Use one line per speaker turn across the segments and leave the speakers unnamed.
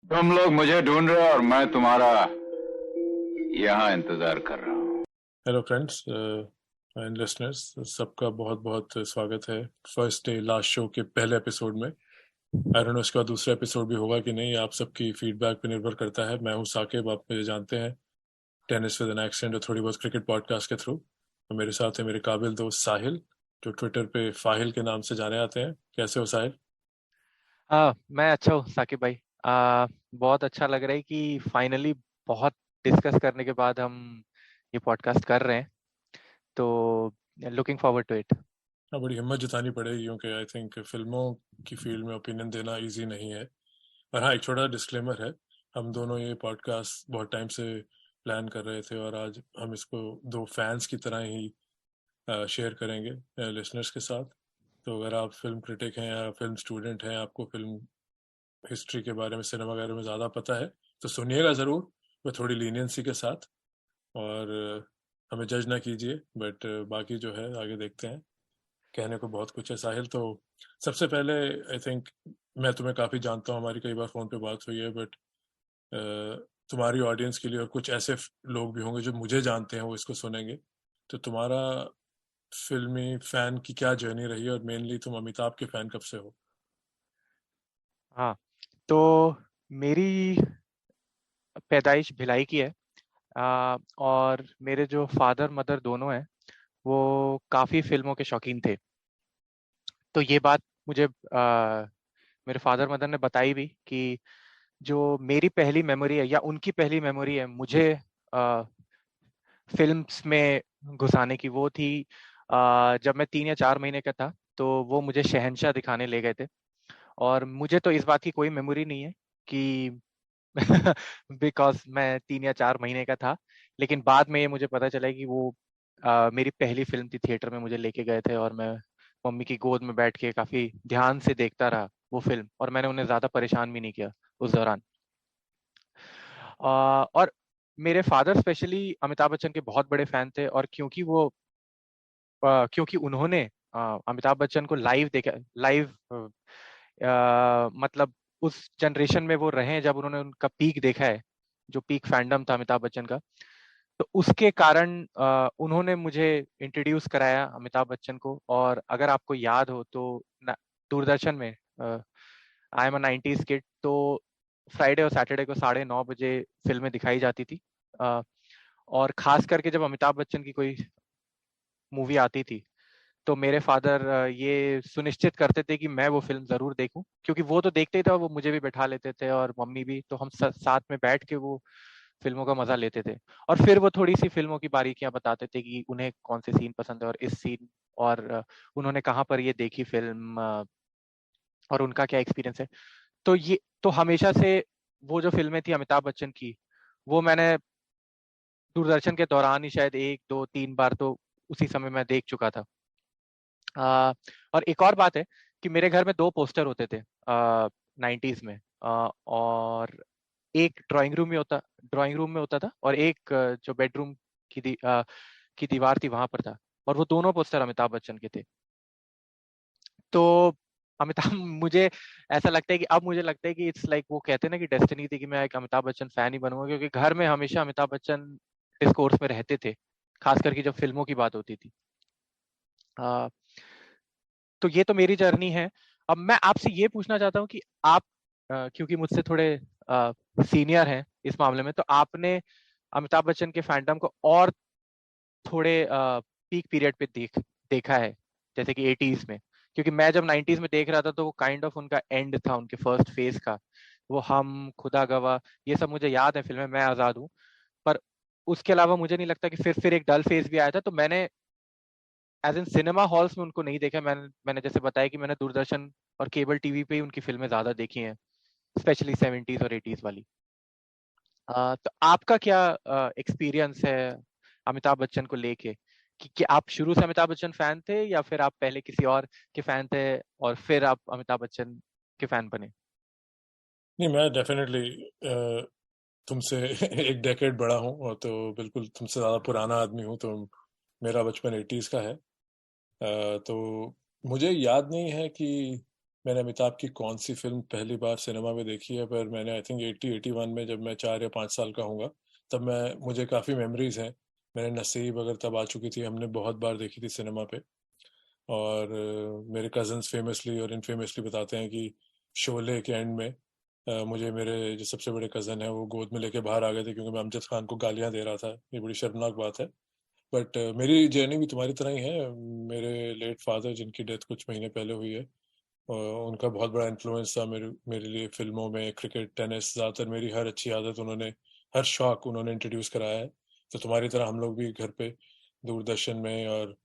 तुम लोग मुझे ढूंढ रहे हो और मैं तुम्हारा यहाँ इंतजार कर रहा हूँ।
हेलो फ्रेंड्स एंड लिसनर्स, सबका बहुत बहुत स्वागत है फर्स्ट डे लास्ट शो के पहले एपिसोड में। आई डोंट नो इसका दूसरा एपिसोड भी होगा कि नहीं, आप सबकी फीडबैक पे निर्भर करता है। मैं हूँ साकिब, आप मुझे जानते हैं, टेनिस विद एन एक्सेंट और थोड़ी बहुत क्रिकेट पॉडकास्ट के थ्रू। और मेरे साथ है मेरे काबिल दोस्त साहिल, जो ट्विटर पे फाहिल के नाम से जाने आते हैं। कैसे हो साहिल?
मैं अच्छा हूँ साकिब भाई। बहुत अच्छा लग रहा है कि फाइनली बहुत डिस्कस करने के बाद हम ये पॉडकास्ट कर रहे हैं। तो लुकिंग फॉरवर्ड टू इट।
हाँ, बड़ी हिम्मत जुटानी पड़ेगी क्योंकि आई थिंक फिल्मों की फील्ड में ओपिनियन देना इजी नहीं है। और हाँ, एक छोटा डिस्क्लेमर है। हम दोनों ये पॉडकास्ट बहुत टाइम से प्लान कर रहे थे और आज हम इसको दो फैंस की तरह ही शेयर करेंगे लिसनर्स के साथ। तो अगर आप फिल्म क्रिटिक हैं या फिल्म स्टूडेंट हैं, आपको फिल्म हिस्ट्री के बारे में, सिनेमा के बारे में ज़्यादा पता है, तो सुनिएगा ज़रूर, वो थोड़ी लीनियंसी के साथ। और हमें जज ना कीजिए, बट बाकी जो है आगे देखते हैं। कहने को बहुत कुछ है साहिल। तो सबसे पहले आई थिंक मैं तुम्हें काफ़ी जानता हूँ, हमारी कई बार फ़ोन पे बात हुई है, बट तुम्हारी ऑडियंस के लिए और कुछ ऐसे लोग भी होंगे जो मुझे जानते हैं, वो इसको सुनेंगे। तो तुम्हारा फिल्मी फैन की क्या जर्नी रही है और मेनली तुम अमिताभ के फैन कब से हो?
हाँ, तो मेरी पैदाइश भिलाई की है। और मेरे जो फादर मदर दोनों हैं वो काफ़ी फिल्मों के शौकीन थे। तो ये बात मुझे मेरे फादर मदर ने बताई भी कि जो मेरी पहली मेमोरी है या उनकी पहली मेमोरी है मुझे फिल्म्स में घुसाने की, वो थी जब मैं 3 या 4 महीने का था। तो वो मुझे शहंशाह दिखाने ले गए थे। और मुझे तो इस बात की कोई मेमोरी नहीं है कि बिकॉज मैं 3 या 4 महीने का था। लेकिन बाद में ये मुझे पता चला कि वो मेरी पहली फिल्म थी। थिएटर में मुझे लेके गए थे और मैं मम्मी की गोद में बैठ के काफी ध्यान से देखता रहा वो फिल्म, और मैंने उन्हें ज्यादा परेशान भी नहीं किया उस दौरान। और मेरे फादर स्पेशली अमिताभ बच्चन के बहुत बड़े फैन थे, और क्योंकि उन्होंने अमिताभ बच्चन को लाइव देखा, लाइव मतलब उस जनरेशन में वो रहे हैं जब उन्होंने उनका पीक देखा है, जो पीक फैंडम था अमिताभ बच्चन का। तो उसके कारण उन्होंने मुझे इंट्रोड्यूस कराया अमिताभ बच्चन को। और अगर आपको याद हो तो दूरदर्शन में, I am a 90s kid, तो फ्राइडे और सैटरडे को 9:30 बजे फिल्में दिखाई जाती थी। अ, और खास करके जब अमिताभ बच्चन की कोई मूवी आती थी तो मेरे फादर ये सुनिश्चित करते थे कि मैं वो फिल्म जरूर देखूं, क्योंकि वो तो देखते ही थे और वो मुझे भी बैठा लेते थे और मम्मी भी, तो हम साथ में बैठ के वो फिल्मों का मजा लेते थे। और फिर वो थोड़ी सी फिल्मों की बारीकियां बताते थे कि उन्हें कौन से सीन पसंद है और इस सीन, और उन्होंने कहाँ पर ये देखी फिल्म, और उनका क्या एक्सपीरियंस है। तो ये तो हमेशा से वो जो फिल्में थी अमिताभ बच्चन की, वो मैंने दूरदर्शन के दौरान ही शायद 1 2 3 बार तो उसी समय मैं देख चुका था। और एक और बात है कि मेरे घर में 2 पोस्टर होते थे 90s में। और एक ड्राइंग रूम में होता था, और एक जो बेडरूम की दीवार थी वहां पर था। और वो दोनों पोस्टर अमिताभ बच्चन के थे। तो अमिताभ मुझे ऐसा लगता है कि अब मुझे लगता है कि इट्स लाइक, वो कहते हैं ना कि डेस्टिनी थी कि मैं एक अमिताभ बच्चन फैन ही बनूंगा, क्योंकि घर में हमेशा अमिताभ बच्चन डिस्कोर्स में रहते थे, खास करके जब फिल्मों की बात होती थी। अ, तो ये तो मेरी जर्नी है। अब मैं आपसे ये पूछना चाहता हूँ कि आप, क्योंकि मुझसे थोड़े सीनियर हैं इस मामले में, तो आपने अमिताभ बच्चन के फैंडम को और थोड़े पीक पीरियड पे देखा है, जैसे कि 80s में। क्योंकि मैं जब 90s में देख रहा था तो वो काइंड ऑफ उनका एंड था, उनके फर्स्ट फेज का। वो हम, खुदा गवाह, ये सब मुझे याद है फिल्में, मैं आजाद हूँ। पर उसके अलावा मुझे नहीं लगता कि फिर एक डल फेज भी आया था। तो मैंने एज इन सिनेमा हॉल्स में उनको नहीं देखा। मैंने जैसे बताया कि मैंने दूरदर्शन और केबल टीवी पे ही उनकी फिल्में ज्यादा देखी हैं, स्पेशली 70s और 80s वाली। तो आपका क्या एक्सपीरियंस है अमिताभ बच्चन को लेके, कि आप शुरू से अमिताभ बच्चन फैन थे या फिर आप पहले किसी और के फैन थे और फिर आप अमिताभ बच्चन के फैन बने?
नहीं, मैं डेफिनेटली तुमसे एक डेकेड बड़ा हूँ, और तो बिल्कुल तुमसे ज़्यादा पुराना आदमी हूँ। तो मेरा बचपन 80s का है। तो मुझे याद नहीं है कि मैंने अमिताभ की कौन सी फिल्म पहली बार सिनेमा में देखी है, पर मैंने आई थिंक 81 में, जब मैं 4 या 5 साल का हूँगा, तब मुझे काफ़ी मेमोरीज हैं। मैंने नसीब अगर तब आ चुकी थी, हमने बहुत बार देखी थी सिनेमा पे। और मेरे कजन्स फेमसली और इनफेमसली बताते हैं कि शोले के एंड में मुझे मेरे जो सबसे बड़े कज़न है वो गोद में लेके बाहर आ गए थे, क्योंकि मैं अमजद खान को गालियां दे रहा था। ये बड़ी शर्मनाक बात है। बट मेरी जर्नी भी तुम्हारी तरह ही है। मेरे लेट फादर, जिनकी डेथ कुछ महीने पहले हुई है, उनका बहुत बड़ा इन्फ्लुएंस था मेरे मेरे लिए फिल्मों में, क्रिकेट, टेनिस, ज़्यादातर मेरी हर अच्छी आदत उन्होंने, हर शौक उन्होंने इंट्रोड्यूस कराया है। तो तुम्हारी तरह हम लोग भी घर पे दूरदर्शन में और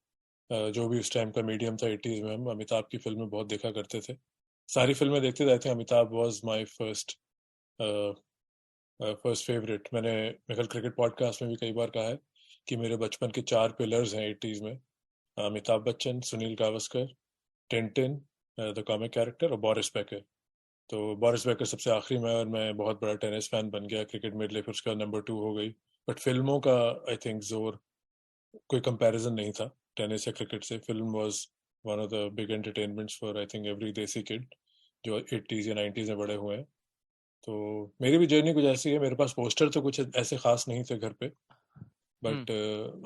जो भी उस टाइम का मीडियम था 80s में, हम अमिताभ की फिल्में बहुत देखा करते थे। सारी फिल्में देखते थे। I think Amitabh was my first favourite. मैंने मेरे ख्याल क्रिकेट पॉडकास्ट में भी कई बार कहा है कि मेरे बचपन के 4 पिलर्स हैं 80s में: Amitabh Bachchan, Sunil Gavaskar, Tintin the comic character, और बोरिस बेकर। तो बोरिस बेकर सबसे आखिरी में, और मैं बहुत बड़ा टेनिस फैन बन गया। क्रिकेट मेरे लिए फिर उसका नंबर 2 हो गई। बट फिल्मों का आई थिंक जोर, कोई कंपैरिजन नहीं था टेनिस या क्रिकेट से। Film was one of the big entertainments for I think every देसी किड जो 80s या 90s में बड़े हुए हैं। तो मेरी भी जर्नी कुछ ऐसी है। मेरे पास पोस्टर तो कुछ ऐसे खास नहीं थे घर पे,
हम्म।
बट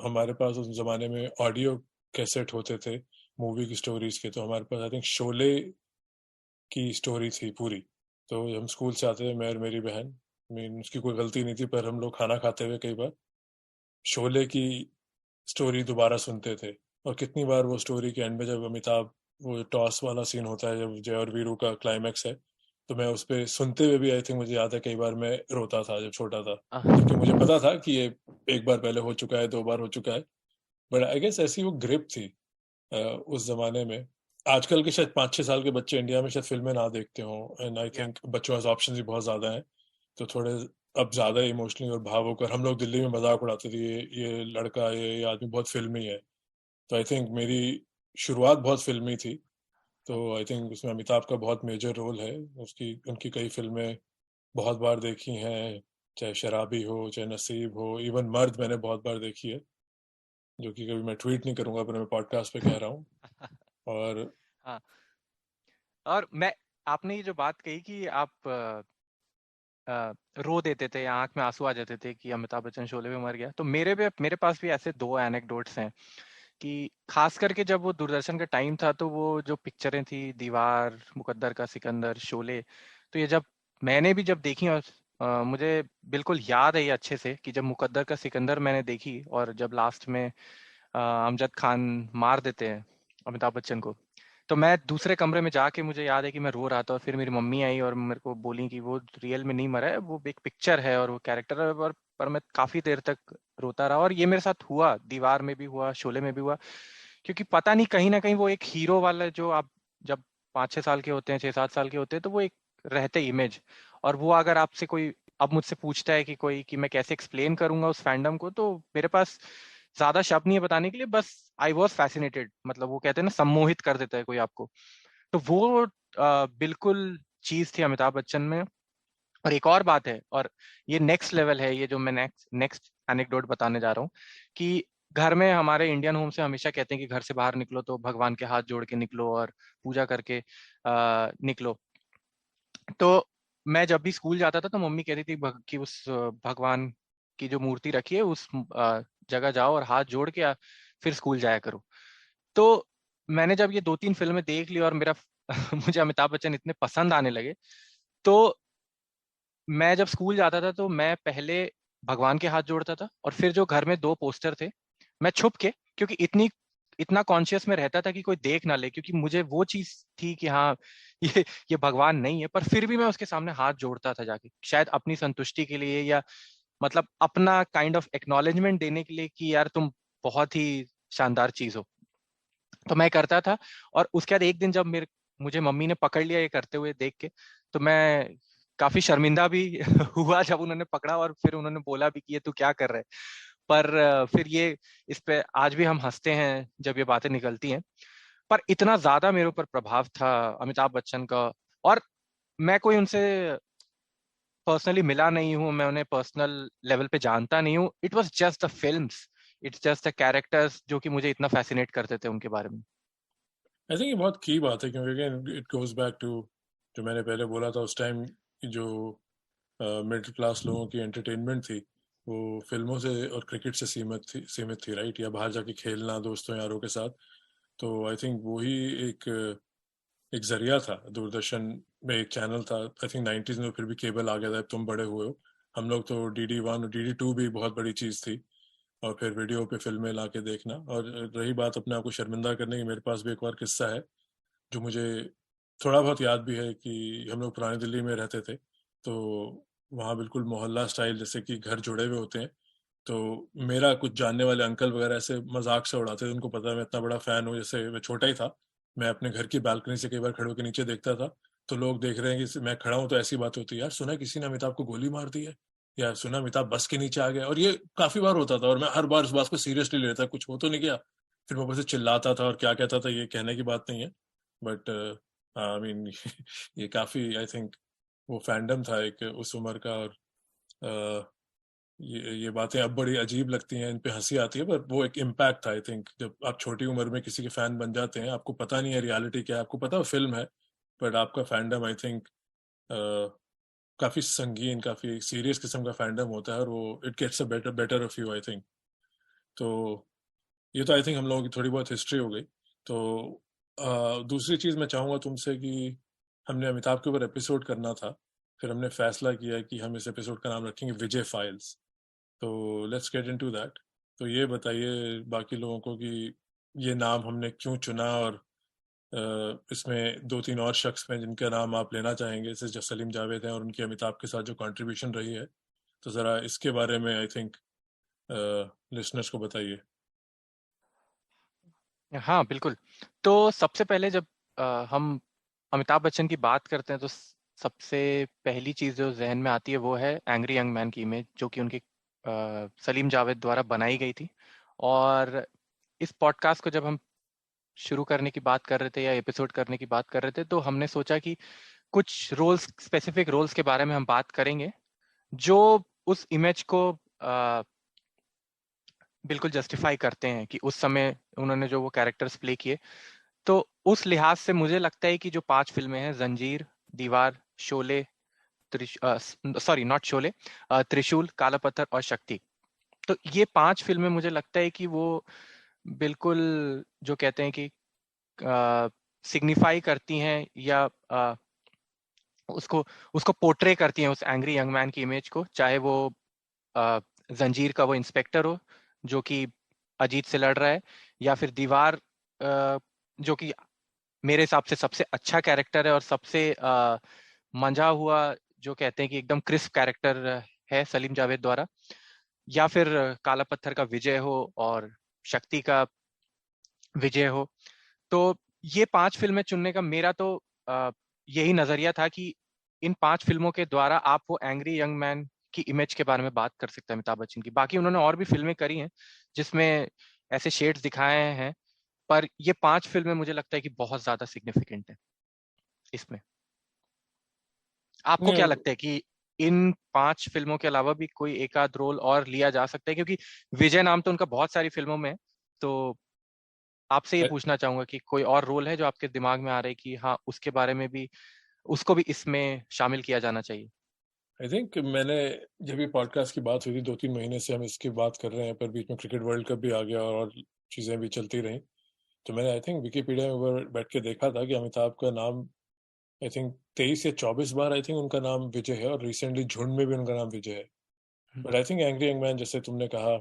हमारे पास उस जमाने में ऑडियो कैसेट होते थे मूवी की स्टोरीज के। तो हमारे पास आई थिंक शोले की स्टोरी थी पूरी। तो हम स्कूल से आते थे, मैं और मेरी बहन, मीन उसकी कोई गलती नहीं थी, पर हम लोग खाना खाते हुए कई बार शोले की स्टोरी दोबारा सुनते थे। और कितनी बार वो स्टोरी के एंड में, जब अमिताभ, वो टॉस वाला सीन होता है जब जय और वीरू का क्लाइमैक्स है, तो मैं उस पे सुनते हुए भी आई थिंक मुझे याद है कई बार मैं रोता था जब छोटा था, जबकि मुझे पता था कि ये एक बार पहले हो चुका है, 2 बार हो चुका है। बट आई गेस ऐसी वो ग्रिप थी उस जमाने में। आजकल के शायद 5-6 साल के बच्चे इंडिया में शायद फिल्में ना देखते हों, एंड आई
या
थिंक बच्चों के पास ऑप्शन भी बहुत ज्यादा हैं। तो थोड़े अब ज्यादा इमोशनली और भावुक, और हम लोग दिल्ली में मजाक उड़ाते थे, ये लड़का, ये आदमी बहुत फिल्मी है। तो आई थिंक मेरी शुरुआत बहुत फिल्मी थी। तो आई थिंक उसमें अमिताभ का बहुत मेजर रोल है। उसकी उनकी कई फिल्में बहुत बार देखी हैं, चाहे शराबी हो, चाहे नसीब हो, इवन मर्द मैंने बहुत बार देखी है, जो कि कभी मैं ट्वीट नहीं करूंगा, पर मैं पॉडकास्ट पे कह रहा हूँ। और
हाँ। और मैं, आपने ये जो बात कही कि आप रो देते थे या आंख में आंसू आ जाते थे कि अमिताभ बच्चन शोले में मर गया, तो मेरे पास भी ऐसे 2 एनेक्डोट्स हैं कि खास करके जब वो दूरदर्शन का टाइम था, तो वो जो पिक्चरें थी, दीवार, मुकद्दर का सिकंदर, शोले, तो ये जब मैंने भी जब देखी, और मुझे बिल्कुल याद है ये अच्छे से कि जब मुकद्दर का सिकंदर मैंने देखी, और जब लास्ट में अमजद खान मार देते हैं अमिताभ बच्चन को, तो मैं दूसरे कमरे में जाके, मुझे याद है कि मैं रो रहा था, और फिर मेरी मम्मी आई और मेरे को बोली कि वो रियल में नहीं मरा है, वो एक पिक्चर है और वो कैरेक्टर है। पर मैं काफी देर तक रोता रहा, और ये मेरे साथ हुआ, दीवार में भी हुआ, शोले में भी हुआ। क्योंकि पता नहीं, कहीं ना कहीं वो एक हीरो वाला, जो आप जब 5-6 साल के होते हैं, 6-7 साल के होते हैं, तो वो एक रहते इमेज। और वो अगर आपसे कोई अब मुझसे पूछता है कि कोई, कि मैं कैसे एक्सप्लेन करूंगा उस फैंडम को, तो मेरे पास ज्यादा शब्द नहीं है बताने के लिए। बस आई वॉज फैसिनेटेड, मतलब वो कहते हैं ना, सम्मोहित कर देता है कोई आपको। तो वो बिल्कुल चीज थी अमिताभ बच्चन में। और एक और बात है, और ये नेक्स्ट लेवल है, ये जो मैं नेक्स्ट नेक्स्ट एनेक्डोट बताने जा रहा हूँ, कि घर में हमारे इंडियन होम से हमेशा कहते हैं कि घर से बाहर निकलो तो भगवान के हाथ जोड़ के निकलो और पूजा करके निकलो। तो मैं जब भी स्कूल जाता था, तो मम्मी कहती थी कि उस भगवान की जो मूर्ति रखी है, उस जगह जाओ और हाथ जोड़ के फिर स्कूल जाया करो। तो मैंने जब ये 2-3 फिल्में देख ली और मेरा मुझे अमिताभ बच्चन इतने पसंद आने लगे, तो मैं जब स्कूल जाता था तो मैं पहले भगवान के हाथ जोड़ता था, और फिर जो घर में 2 पोस्टर थे, मैं छुप के, क्योंकि इतना कॉन्शियस में रहता था कि कोई देख ना ले, क्योंकि मुझे वो चीज थी कि हाँ, ये भगवान नहीं है, पर फिर भी मैं उसके सामने हाथ जोड़ता था जाके, शायद अपनी संतुष्टि के लिए, या मतलब अपना काइंड ऑफ एक्नॉलेजमेंट देने के लिए कि यार तुम बहुत ही शानदार चीज हो। तो मैं करता था। और उसके बाद एक दिन जब मुझे मम्मी ने पकड़ लिया ये करते हुए देख के, तो मैं काफी शर्मिंदा भी हुआ जब उन्होंने पकड़ा, और फिर उन्होंने बोला भी कि ये तू क्या कर रहा है। पर फिर ये, इस पे आज भी हम हंसते हैं जब ये बातें निकलती हैं। पर इतना ज्यादा मेरे ऊपर प्रभाव था अमिताभ बच्चन का। और मैं कोई उनसे पर्सनली मिला नहीं हूँ, मैं उन्हें पर्सनल लेवल पे जानता नहीं हूँ। It was just the films, it's just the characters जो कि मुझे इतना फैसिनेट करते थे उनके बारे में।
आई थिंक ये बहुत की बात है, क्योंकि again it goes back to जो मैंने पहले बोला था, उस टाइम जो मिडिल क्लास लोगों की एंटरटेनमेंट थी वो फिल्मों से और क्रिकेट से सीमित थी राइट, या बाहर जाके खेलना दोस्तों यारों के साथ। तो आई थिंक वही एक एक जरिया था। दूरदर्शन में एक चैनल था, आई थिंक 90s में, फिर भी केबल आ गया था, तुम बड़े हुए हो। हम लोग तो DD1 और DD2 भी बहुत बड़ी चीज़ थी, और फिर वीडियो पे फिल्में ला के देखना। और रही बात अपने आप को शर्मिंदा करने की, मेरे पास भी एक और किस्सा है जो मुझे थोड़ा बहुत याद भी है। कि हम लोग पुरानी दिल्ली में रहते थे, तो वहाँ बिल्कुल मोहल्ला स्टाइल, जैसे कि घर जुड़े हुए होते हैं। तो मेरा कुछ जानने वाले अंकल वगैरह ऐसे मजाक से उड़ाते थे, उनको पता है मैं इतना बड़ा फैन हूँ, जैसे मैं छोटा ही था, मैं अपने घर की बालकनी से कई बार खड़े होकर नीचे देखता था। तो लोग देख रहे हैं कि मैं खड़ा हूँ, तो ऐसी बात होती है, यार सुना किसी ने अमिताभ को गोली मार दी है, या सुना अमिताभ बस के नीचे आ गया। और ये काफी बार होता था, और मैं हर बार उस बात को सीरियसली लेता, कुछ हो तो नहीं गया। फिर मैं ऊपर से चिल्लाता था, और क्या कहता था ये कहने की बात नहीं है, बट आई मीन ये काफी, आई थिंक वो फैंडम था एक उस उम्र का। और ये बातें अब बड़ी अजीब लगती हैं, इन पे हंसी आती है, पर वो एक इम्पैक्ट था। आई थिंक जब आप छोटी उम्र में किसी के फैन बन जाते हैं, आपको पता नहीं है रियलिटी क्या है, आपको पता है फिल्म है, बट आपका फैंडम आई थिंक काफी संगीन, काफी सीरियस किस्म का फैंडम होता है, और वो it gets a better better off you I think. तो ये तो आई थिंक हम लोगों की थोड़ी बहुत हिस्ट्री हो गई। तो दूसरी चीज मैं चाहूंगा तुमसे कि हमने अमिताभ के ऊपर एपिसोड करना था, फिर हमने फैसला किया कि हम इस एपिसोड का नाम रखेंगे विजय फाइल्स। तो लेट्स गेट इनटू दैट। तो ये बताइए बाकी लोगों को कि ये नाम हमने क्यों चुना, और इसमें दो तीन और शख्स हैं जिनका नाम आप लेना चाहेंगे, जैसे जो सलीम जावेद हैं, और उनकी अमिताभ के साथ जो कंट्रीब्यूशन रही है। तो ज़रा इसके बारे में आई थिंक लिसनर्स को बताइए।
हाँ बिल्कुल। तो सबसे पहले जब हम अमिताभ बच्चन की बात करते हैं तो सबसे पहली चीज जो जहन में आती है वो है एंग्री यंग मैन की इमेज, जो कि उनकी सलीम जावेद द्वारा बनाई गई थी। और इस पॉडकास्ट को जब हम शुरू करने की बात कर रहे थे या एपिसोड करने की बात कर रहे थे, तो हमने सोचा कि कुछ रोल्स, स्पेसिफिक रोल्स के बारे में हम बात करेंगे जो उस इमेज को बिल्कुल जस्टिफाई करते हैं कि उस समय उन्होंने जो वो कैरेक्टर्स प्ले किए। तो उस लिहाज से मुझे लगता है कि जो 5 फिल्में हैं, जंजीर, दीवार, शोले, सॉरी नॉट शोले, त्रिशूल, काला पत्थर और शक्ति, तो ये 5 फिल्में मुझे लगता है कि वो बिल्कुल जो कहते हैं कि सिग्निफाई करती हैं या उसको उसको पोर्ट्रे करती हैं, उस एंग्री यंग मैन की इमेज को। चाहे वो जंजीर का वो इंस्पेक्टर हो जो कि अजीत से लड़ रहा है, या फिर दीवार जो कि मेरे हिसाब से सबसे अच्छा कैरेक्टर है और सबसे मंझा हुआ, जो कहते हैं कि एकदम क्रिस्प कैरेक्टर है सलीम जावेद द्वारा। या फिर काला पत्थर का विजय हो और शक्ति का विजय हो। तो ये 5 फिल्में चुनने का मेरा तो यही नजरिया था कि इन 5 फिल्मों के द्वारा आप वो एंग्री यंग मैन की इमेज के बारे में बात कर सकते हैं अमिताभ बच्चन की। बाकी उन्होंने और भी फिल्में करी हैं जिसमें ऐसे शेड्स दिखाए हैं, पर ये 5 फिल्में मुझे लगता है कि बहुत ज्यादा सिग्निफिकेंट है इसमें। आपको क्या
नहीं,
लगता है कि इन 5 फिल्मों के अलावा भी कोई एक आध रोल और लिया जा सकता है? क्योंकि विजय नाम तो उनका बहुत सारी फिल्मों में है। तो आपसे ये पूछना चाहूंगा कि कोई और रोल है जो आपके दिमाग में आ रहा है कि हाँ उसके बारे में भी, उसको भी इसमें शामिल किया जाना चाहिए?
आई थिंक मैंने, जब ये पॉडकास्ट की बात हुई थी 2-3 महीने से हम इसकी बात कर रहे हैं, पर बीच में क्रिकेट वर्ल्ड कप भी आ गया और चीज़ें भी चलती रहीं। तो मैंने आई थिंक विकीपीडिया में ऊपर बैठ के देखा था कि अमिताभ का नाम आई थिंक 23 या 24 बार आई थिंक उनका नाम विजय है, और रिसेंटली झुंड में भी उनका नाम विजय है। But I think angry young man, जैसे तुमने कहा,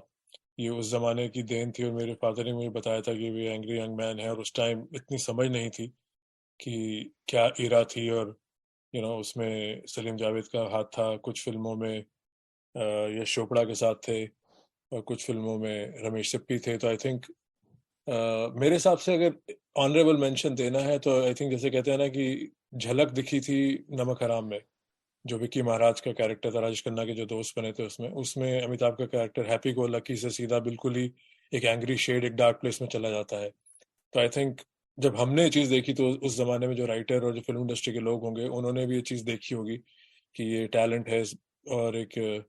ये उस जमाने की देन थी, और मेरे फादर ने मुझे बताया था कि ये एंग्री यंग मैन है, और उस टाइम इतनी समझ नहीं थी कि क्या इरा थी। और उसमें सलीम जावेद का हाथ था, कुछ फिल्मों में यश चोपड़ा के साथ थे, और कुछ फिल्मों में रमेश सिप्पी थे। तो आई थिंक मेरे हिसाब से अगर ऑनरेबल मेंशन देना है, तो आई थिंक जैसे कहते हैं ना कि झलक दिखी थी नमक हराम में, जो विक्की महाराज का कैरेक्टर था, राजेश खन्ना के जो दोस्त बने थे, उसमें उसमें अमिताभ का कैरेक्टर हैप्पी गो लकी से सीधा बिल्कुल ही एक एंग्री शेड, एक डार्क प्लेस में चला जाता है। तो आई थिंक जब हमने ये चीज़ देखी, तो उस जमाने में जो राइटर और जो फिल्म इंडस्ट्री के लोग होंगे, उन्होंने भी ये चीज़ देखी होगी कि ये टैलेंट है, और एक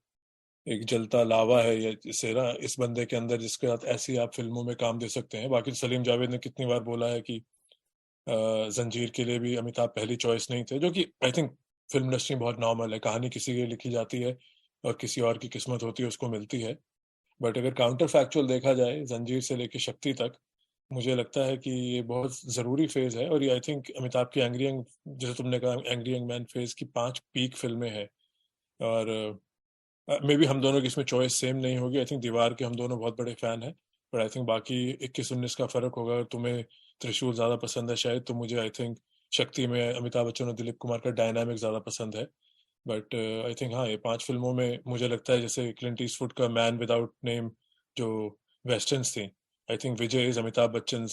एक जलता लावा है ये, इसे ना इस बंदे के अंदर, जिसके साथ ऐसी आप फिल्मों में काम दे सकते हैं। बाकी तो सलीम जावेद ने कितनी बार बोला है कि जंजीर के लिए भी अमिताभ पहली चॉइस नहीं थे, जो कि आई थिंक फिल्म इंडस्ट्री में बहुत नॉर्मल है। कहानी किसी के लिए लिखी जाती है और किसी और की किस्मत होती है, उसको मिलती है। बट अगर काउंटर फैक्चुअल देखा जाए जंजीर से लेके शक्ति तक, मुझे लगता है कि ये बहुत ज़रूरी फेज़ है। और ये आई थिंक अमिताभ की एंग्री यंग, जैसे तुमने कहा एंग्री यंग मैन फेज़ की 5 पीक फिल्में हैं। और मे बी हम दोनों की इसमें चॉइस सेम नहीं होगी। आई थिंक दीवार के हम दोनों बहुत बड़े फैन हैं, पर आई थिंक बाकी 21-19 का फर्क होगा। तुम्हें त्रिशूल ज़्यादा पसंद है शायद, तो मुझे आई थिंक शक्ति में अमिताभ बच्चन और दिलीप कुमार का डायनामिक ज़्यादा पसंद है। बट आई थिंक हाँ, ये 5 फिल्मों में मुझे लगता है जैसे क्लिंट ईस्टवुड का मैन विदाउट नेम जो वेस्टर्न्स थी, I think Vijay is Amitabh Bachchan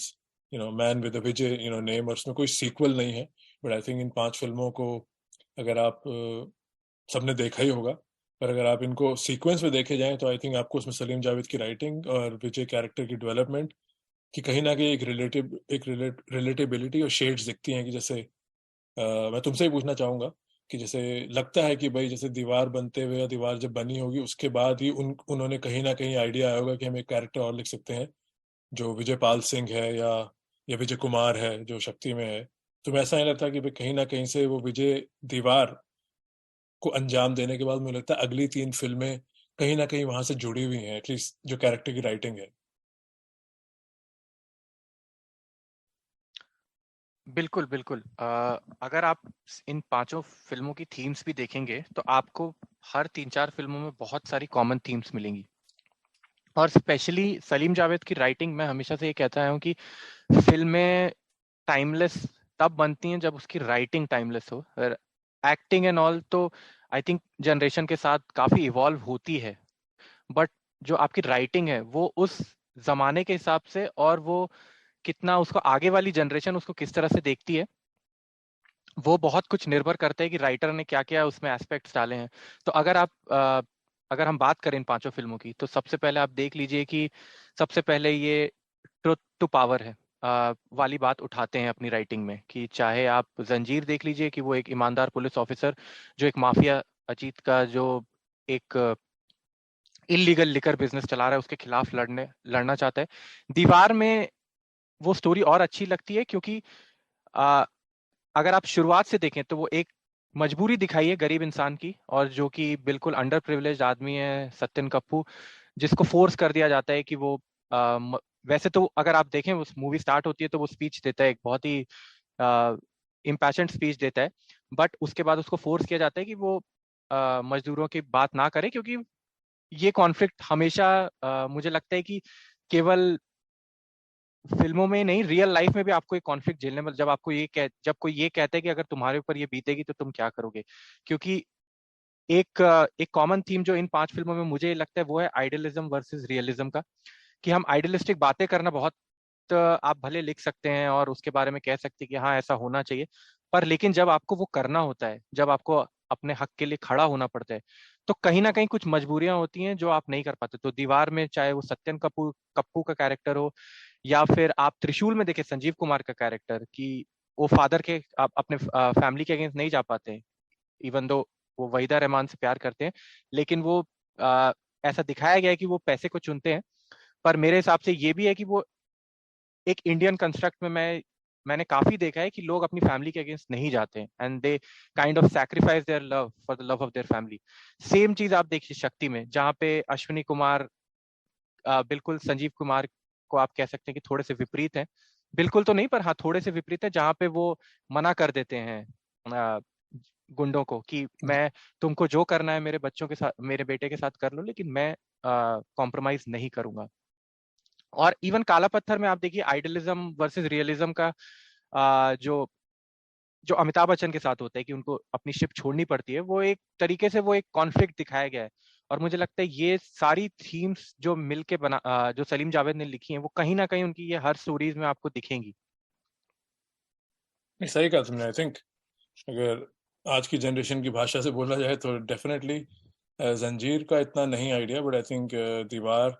man with Vijay name, और उसमें कोई सीक्वल नहीं है। बट आई थिंक इन 5 फिल्मों को अगर आप सबने देखा ही होगा, पर अगर आप इनको सीक्वेंस में देखे जाएं तो आई थिंक आपको उसमें सलीम जावेद की राइटिंग और विजय कैरेक्टर की डेवलपमेंट की कहीं ना कहीं एक रिलेटेबिलिटी और शेड्स दिखती हैं। कि जैसे मैं तुमसे ही पूछना चाहूंगा कि जैसे लगता है कि भाई जैसे दीवार बनते हुए या दीवार जब बनी होगी उसके बाद ही उन्होंने कहीं ना कहीं आइडिया आया होगा कि हम एक कैरेक्टर और लिख सकते हैं जो विजय पाल सिंह है या विजय कुमार है जो शक्ति में है। तुम्हें ऐसा नहीं लगता कि भाई कहीं ना कहीं से वो विजय दीवार को अंजाम देने के बाद मुझे लगता है अगली 3 फिल्में कहीं ना कहीं वहां से जुड़ी हुई हैं, एटलीस्ट जो कैरेक्टर की राइटिंग है।
बिल्कुल बिल्कुल। अगर आप इन 5 फिल्मों की थीम्स भी देखेंगे तो आपको हर 3-4 फिल्मों में बहुत सारी कॉमन थीम्स मिलेंगी। और स्पेशली सलीम जावेद की राइटिंग, मैं हमेशा से ये कहता हूँ कि फिल्में टाइमलेस तब बनती हैं जब उसकी राइटिंग टाइमलेस हो। एक्टिंग एंड ऑल तो आई थिंक जनरेशन के साथ काफी इवॉल्व होती है, बट जो आपकी राइटिंग है वो उस जमाने के हिसाब से, और वो कितना उसको आगे वाली जनरेशन उसको किस तरह से देखती है, वो बहुत कुछ निर्भर करता है कि राइटर ने क्या क्या उसमें एस्पेक्ट्स डाले हैं। तो अगर हम बात करें इन 5 फिल्मों की, तो सबसे पहले आप देख लीजिए कि सबसे पहले ये ट्रुथ टू पावर है वाली बात उठाते हैं अपनी राइटिंग में। कि चाहे आप जंजीर देख लीजिए कि वो एक ईमानदार पुलिस ऑफिसर जो एक माफिया अजीत का जो एक इलीगल लिकर बिजनेस चला रहा है उसके खिलाफ लड़ना चाहता है। दीवार में वो स्टोरी और अच्छी लगती है क्योंकि आ, अगर आप शुरुआत से देखें तो वो एक मजबूरी दिखाई है गरीब इंसान की, और जो कि बिल्कुल अंडर प्रिविलेज्ड आदमी है सत्यन कप्पू, जिसको फोर्स कर दिया जाता है कि वो वैसे तो अगर आप देखें उस मूवी स्टार्ट होती है तो वो स्पीच देता है, एक बहुत ही इम्पैशनेट स्पीच देता है। बट उसके बाद उसको फोर्स किया जाता है कि वो मजदूरों की बात ना करे, क्योंकि ये कॉन्फ्लिक्ट हमेशा मुझे लगता है कि केवल फिल्मों में नहीं, रियल लाइफ में भी आपको एक कॉन्फ्लिक्ट झेलने में, जब कोई ये कहता है कि अगर तुम्हारे ऊपर ये बीतेगी तो तुम क्या करोगे। क्योंकि एक कॉमन थीम जो इन 5 फिल्मों में मुझे लगता है वो है आइडियलिज्म वर्सेस रियलिज्म का। कि हम आइडियलिस्टिक बातें करना बहुत आप भले लिख सकते हैं और उसके बारे में कह सकते हैं कि हाँ ऐसा होना चाहिए, पर लेकिन जब आपको वो करना होता है, जब आपको अपने हक के लिए खड़ा होना पड़ता है, तो कहीं ना कहीं कुछ मजबूरियां होती हैं जो आप नहीं कर पाते। तो दीवार में चाहे वो सत्यन कप्पू का कैरेक्टर हो, या फिर आप त्रिशूल में देखें संजीव कुमार का कैरेक्टर, कि वो फादर के आप अपने फैमिली के अगेंस्ट नहीं जा पाते, इवन दो वो वहीदा रहमान से प्यार करते हैं, लेकिन वो ऐसा दिखाया गया है कि वो पैसे को चुनते हैं। पर मेरे हिसाब से ये भी है कि वो एक इंडियन कंस्ट्रक्ट में मैंने काफी देखा है कि लोग अपनी फैमिली के अगेंस्ट नहीं जाते हैं, and they kind of sacrifice their love for the love of their family. Same चीज आप देखिए शक्ति में, जहाँ पे अश्विनी कुमार बिल्कुल संजीव कुमार को आप कह सकते हैं कि थोड़े से विपरीत हैं, बिल्कुल तो नहीं पर हाँ थोड़े से विपरीत है, जहाँ पे वो मना कर देते हैं गुंडों को कि मैं तुमको जो करना है मेरे बच्चों के साथ, मेरे बेटे के साथ कर लो, लेकिन मैं कॉम्प्रोमाइज नहीं करूंगा। और इवन काला पत्थर में आप देखिए आइडियलिज्म वर्सेस रियलिज्म का जो जो अमिताभ बच्चन के साथ होता है कि उनको अपनी शिप छोड़नी पड़ती है, वो एक तरीके से वो एक कॉन्फ्लिक्ट दिखाया गया है। और मुझे लगता है ये सारी थीम्स जो मिलके जो सलीम जावेद ने लिखी हैं, वो कहीं ना कहीं उनकी ये हर स्टोरीज में आपको दिखेंगी।
सही कहा तुमने। आई थिंक अगर आज की जनरेशन की भाषा से बोला जाए तो डेफिनेटली जंजीर का इतना नहीं आइडिया, बट आई थिंक दीवार,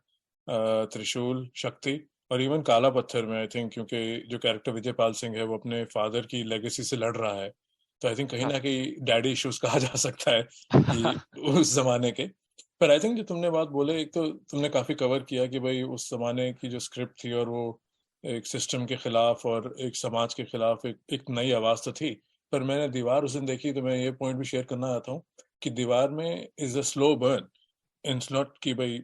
त्रिशूल, शक्ति और इवन काला पत्थर में आई थिंक, क्योंकि जो कैरेक्टर विजय पाल सिंह है वो अपने फादर की लेगेसी से लड़ रहा है, तो आई थिंक कहीं
हाँ।
ना कहीं डैडी इश्यूज कहा जा सकता है कि उस जमाने के। पर आई थिंक जो तुमने बात बोले, एक तो तुमने काफी कवर किया कि भाई उस जमाने की जो स्क्रिप्ट थी और वो एक सिस्टम के खिलाफ और एक समाज के खिलाफ एक नई आवाज तो थी। पर मैंने दीवार उस दिन देखी तो मैं ये पॉइंट भी शेयर करना चाहता हूँ कि दीवार में is a slow burn. It's not कि भाई,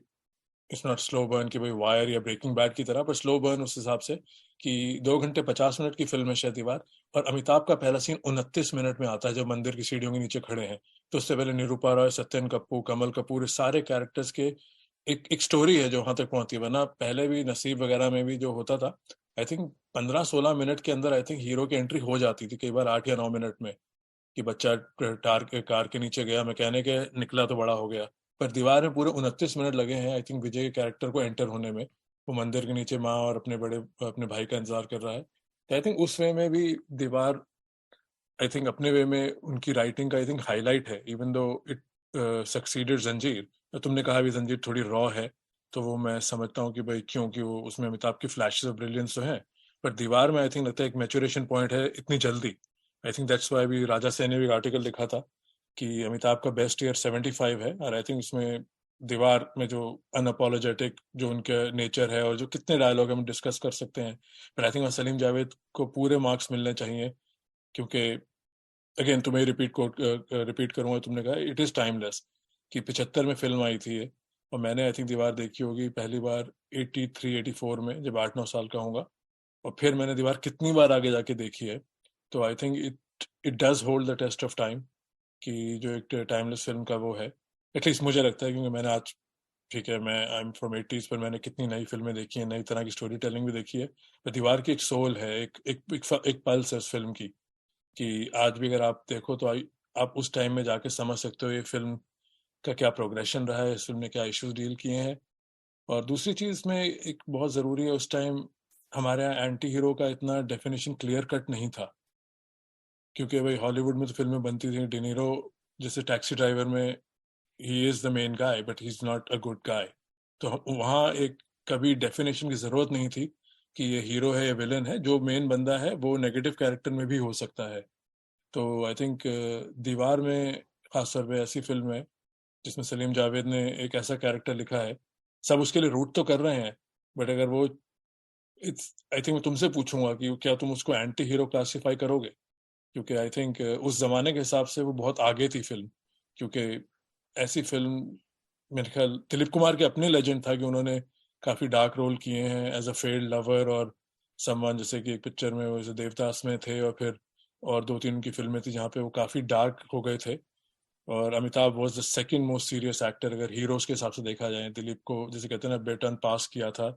इट्स नॉट स्लो बर्न कि भाई वायर या ब्रेकिंग बैड की तरह, पर स्लो बर्न उस हिसाब से कि 2 घंटे 50 मिनट की फिल्म है शायद दीवार। और अमिताभ का पहला सीन 29 मिनट में आता है जब मंदिर की सीढ़ियों के नीचे खड़े हैं। तो उससे पहले निरूपा रॉय, सत्यन कपूर, कमल कपूर, इस सारे कैरेक्टर्स के एक स्टोरी है जो वहां तक पहुंचती है। वरना पहले भी नसीब वगैरह में भी जो होता था, आई थिंक 15-16 मिनट के अंदर आई थिंक हीरो की एंट्री हो जाती थी, कई बार 8 या 9 मिनट में, कि बच्चा कार के नीचे गया, मैकेनिक है, निकला तो बड़ा हो गया। पर दीवार में पूरे 29 मिनट लगे हैं आई थिंक विजय के कैरेक्टर को एंटर होने में। वो मंदिर के नीचे माँ और अपने भाई का इंतजार कर रहा है। तो आई थिंक उस वे में भी दीवार, आई थिंक अपने वे में उनकी राइटिंग का आई थिंक हाईलाइट है, इवन दो इट सक्सीडेड जंजीर। तो तुमने कहा भी जंजीर थोड़ी रॉ है, तो वो मैं समझता हूँ कि भाई क्योंकि वो उसमें अमिताभ की फ्लैशेस ऑफ ब्रिलियंस तो हैं। पर दीवार में आई थिंक लगता है एक मैच्योरेशन पॉइंट है इतनी जल्दी। आई थिंक दैट्स वाई भी राजा सैनी ने भी एक आर्टिकल लिखा था कि अमिताभ का बेस्ट ईयर 75 है। और आई थिंक इसमें दीवार में जो अनअपोलोजेटिक जो उनके नेचर है और जो कितने डायलॉग हम डिस्कस कर सकते हैं, पर आई थिंक सलीम जावेद को पूरे मार्क्स मिलने चाहिए। क्योंकि अगेन तुम्हें रिपीट करूंगा, तुमने कहा इट इज टाइमलेस, कि 75 में फिल्म आई थी ये। और मैंने आई थिंक दीवार देखी होगी पहली बार 83-84 में, जब 8-9 साल का होऊंगा। और फिर मैंने दीवार कितनी बार आगे जाके देखी है। तो I think it it does hold the test of time, कि जो एक टाइमलेस फिल्म का वो है। एटलीस्ट मुझे लगता है, क्योंकि मैंने आज, ठीक है मैं आई एम फ्रॉम 80s, पर मैंने कितनी नई फिल्में देखी हैं, नई तरह की स्टोरी टेलिंग भी देखी है। पर दीवार की एक सोल है, एक पल्स है उस फिल्म की, कि आज भी अगर आप देखो तो आप उस टाइम में जाके समझ सकते हो ये फिल्म का क्या प्रोग्रेशन रहा है, इस फिल्म ने क्या इश्यूज डील किए हैं। और दूसरी चीज में एक बहुत जरूरी है, उस टाइम हमारे यहाँ एंटी हीरो का इतना डेफिनेशन क्लियर कट नहीं था। क्योंकि भाई हॉलीवुड में तो फिल्में बनती थी, डिनीरो जैसे टैक्सी ड्राइवर में, he is the main guy but he is not a good guy. तो वहाँ एक कभी डेफिनेशन की जरूरत नहीं थी कि ये हीरो है या विलन है। जो मेन बंदा है वो नेगेटिव कैरेक्टर में भी हो सकता है। तो आई थिंक दीवार में खासतौर पे ऐसी फिल्म है जिसमें सलीम जावेद ने एक ऐसा कैरेक्टर लिखा है, सब उसके लिए रूट तो कर रहे हैं, बट अगर वो, इट्स आई थिंक मैं तुमसे पूछूंगा कि क्या तुम उसको एंटी हीरो क्लासिफाई करोगे? क्योंकि आई थिंक उस जमाने के हिसाब से वो बहुत आगे थी फिल्म। क्योंकि ऐसी फिल्म, मेरे ख्याल दिलीप कुमार के अपने लेजेंड था कि उन्होंने काफी डार्क रोल किए हैं एज अ फेल्ड लवर और सम्मान, जैसे कि एक पिक्चर में वो जैसे देवदास में थे, और फिर और 2-3 उनकी फिल्में थी जहाँ पे वो काफी डार्क हो गए थे। और Amitabh was the second most serious actor अगर हीरोज के हिसाब से देखा जाए। दिलीप को जैसे कहते हैं ना बेटन पास किया था।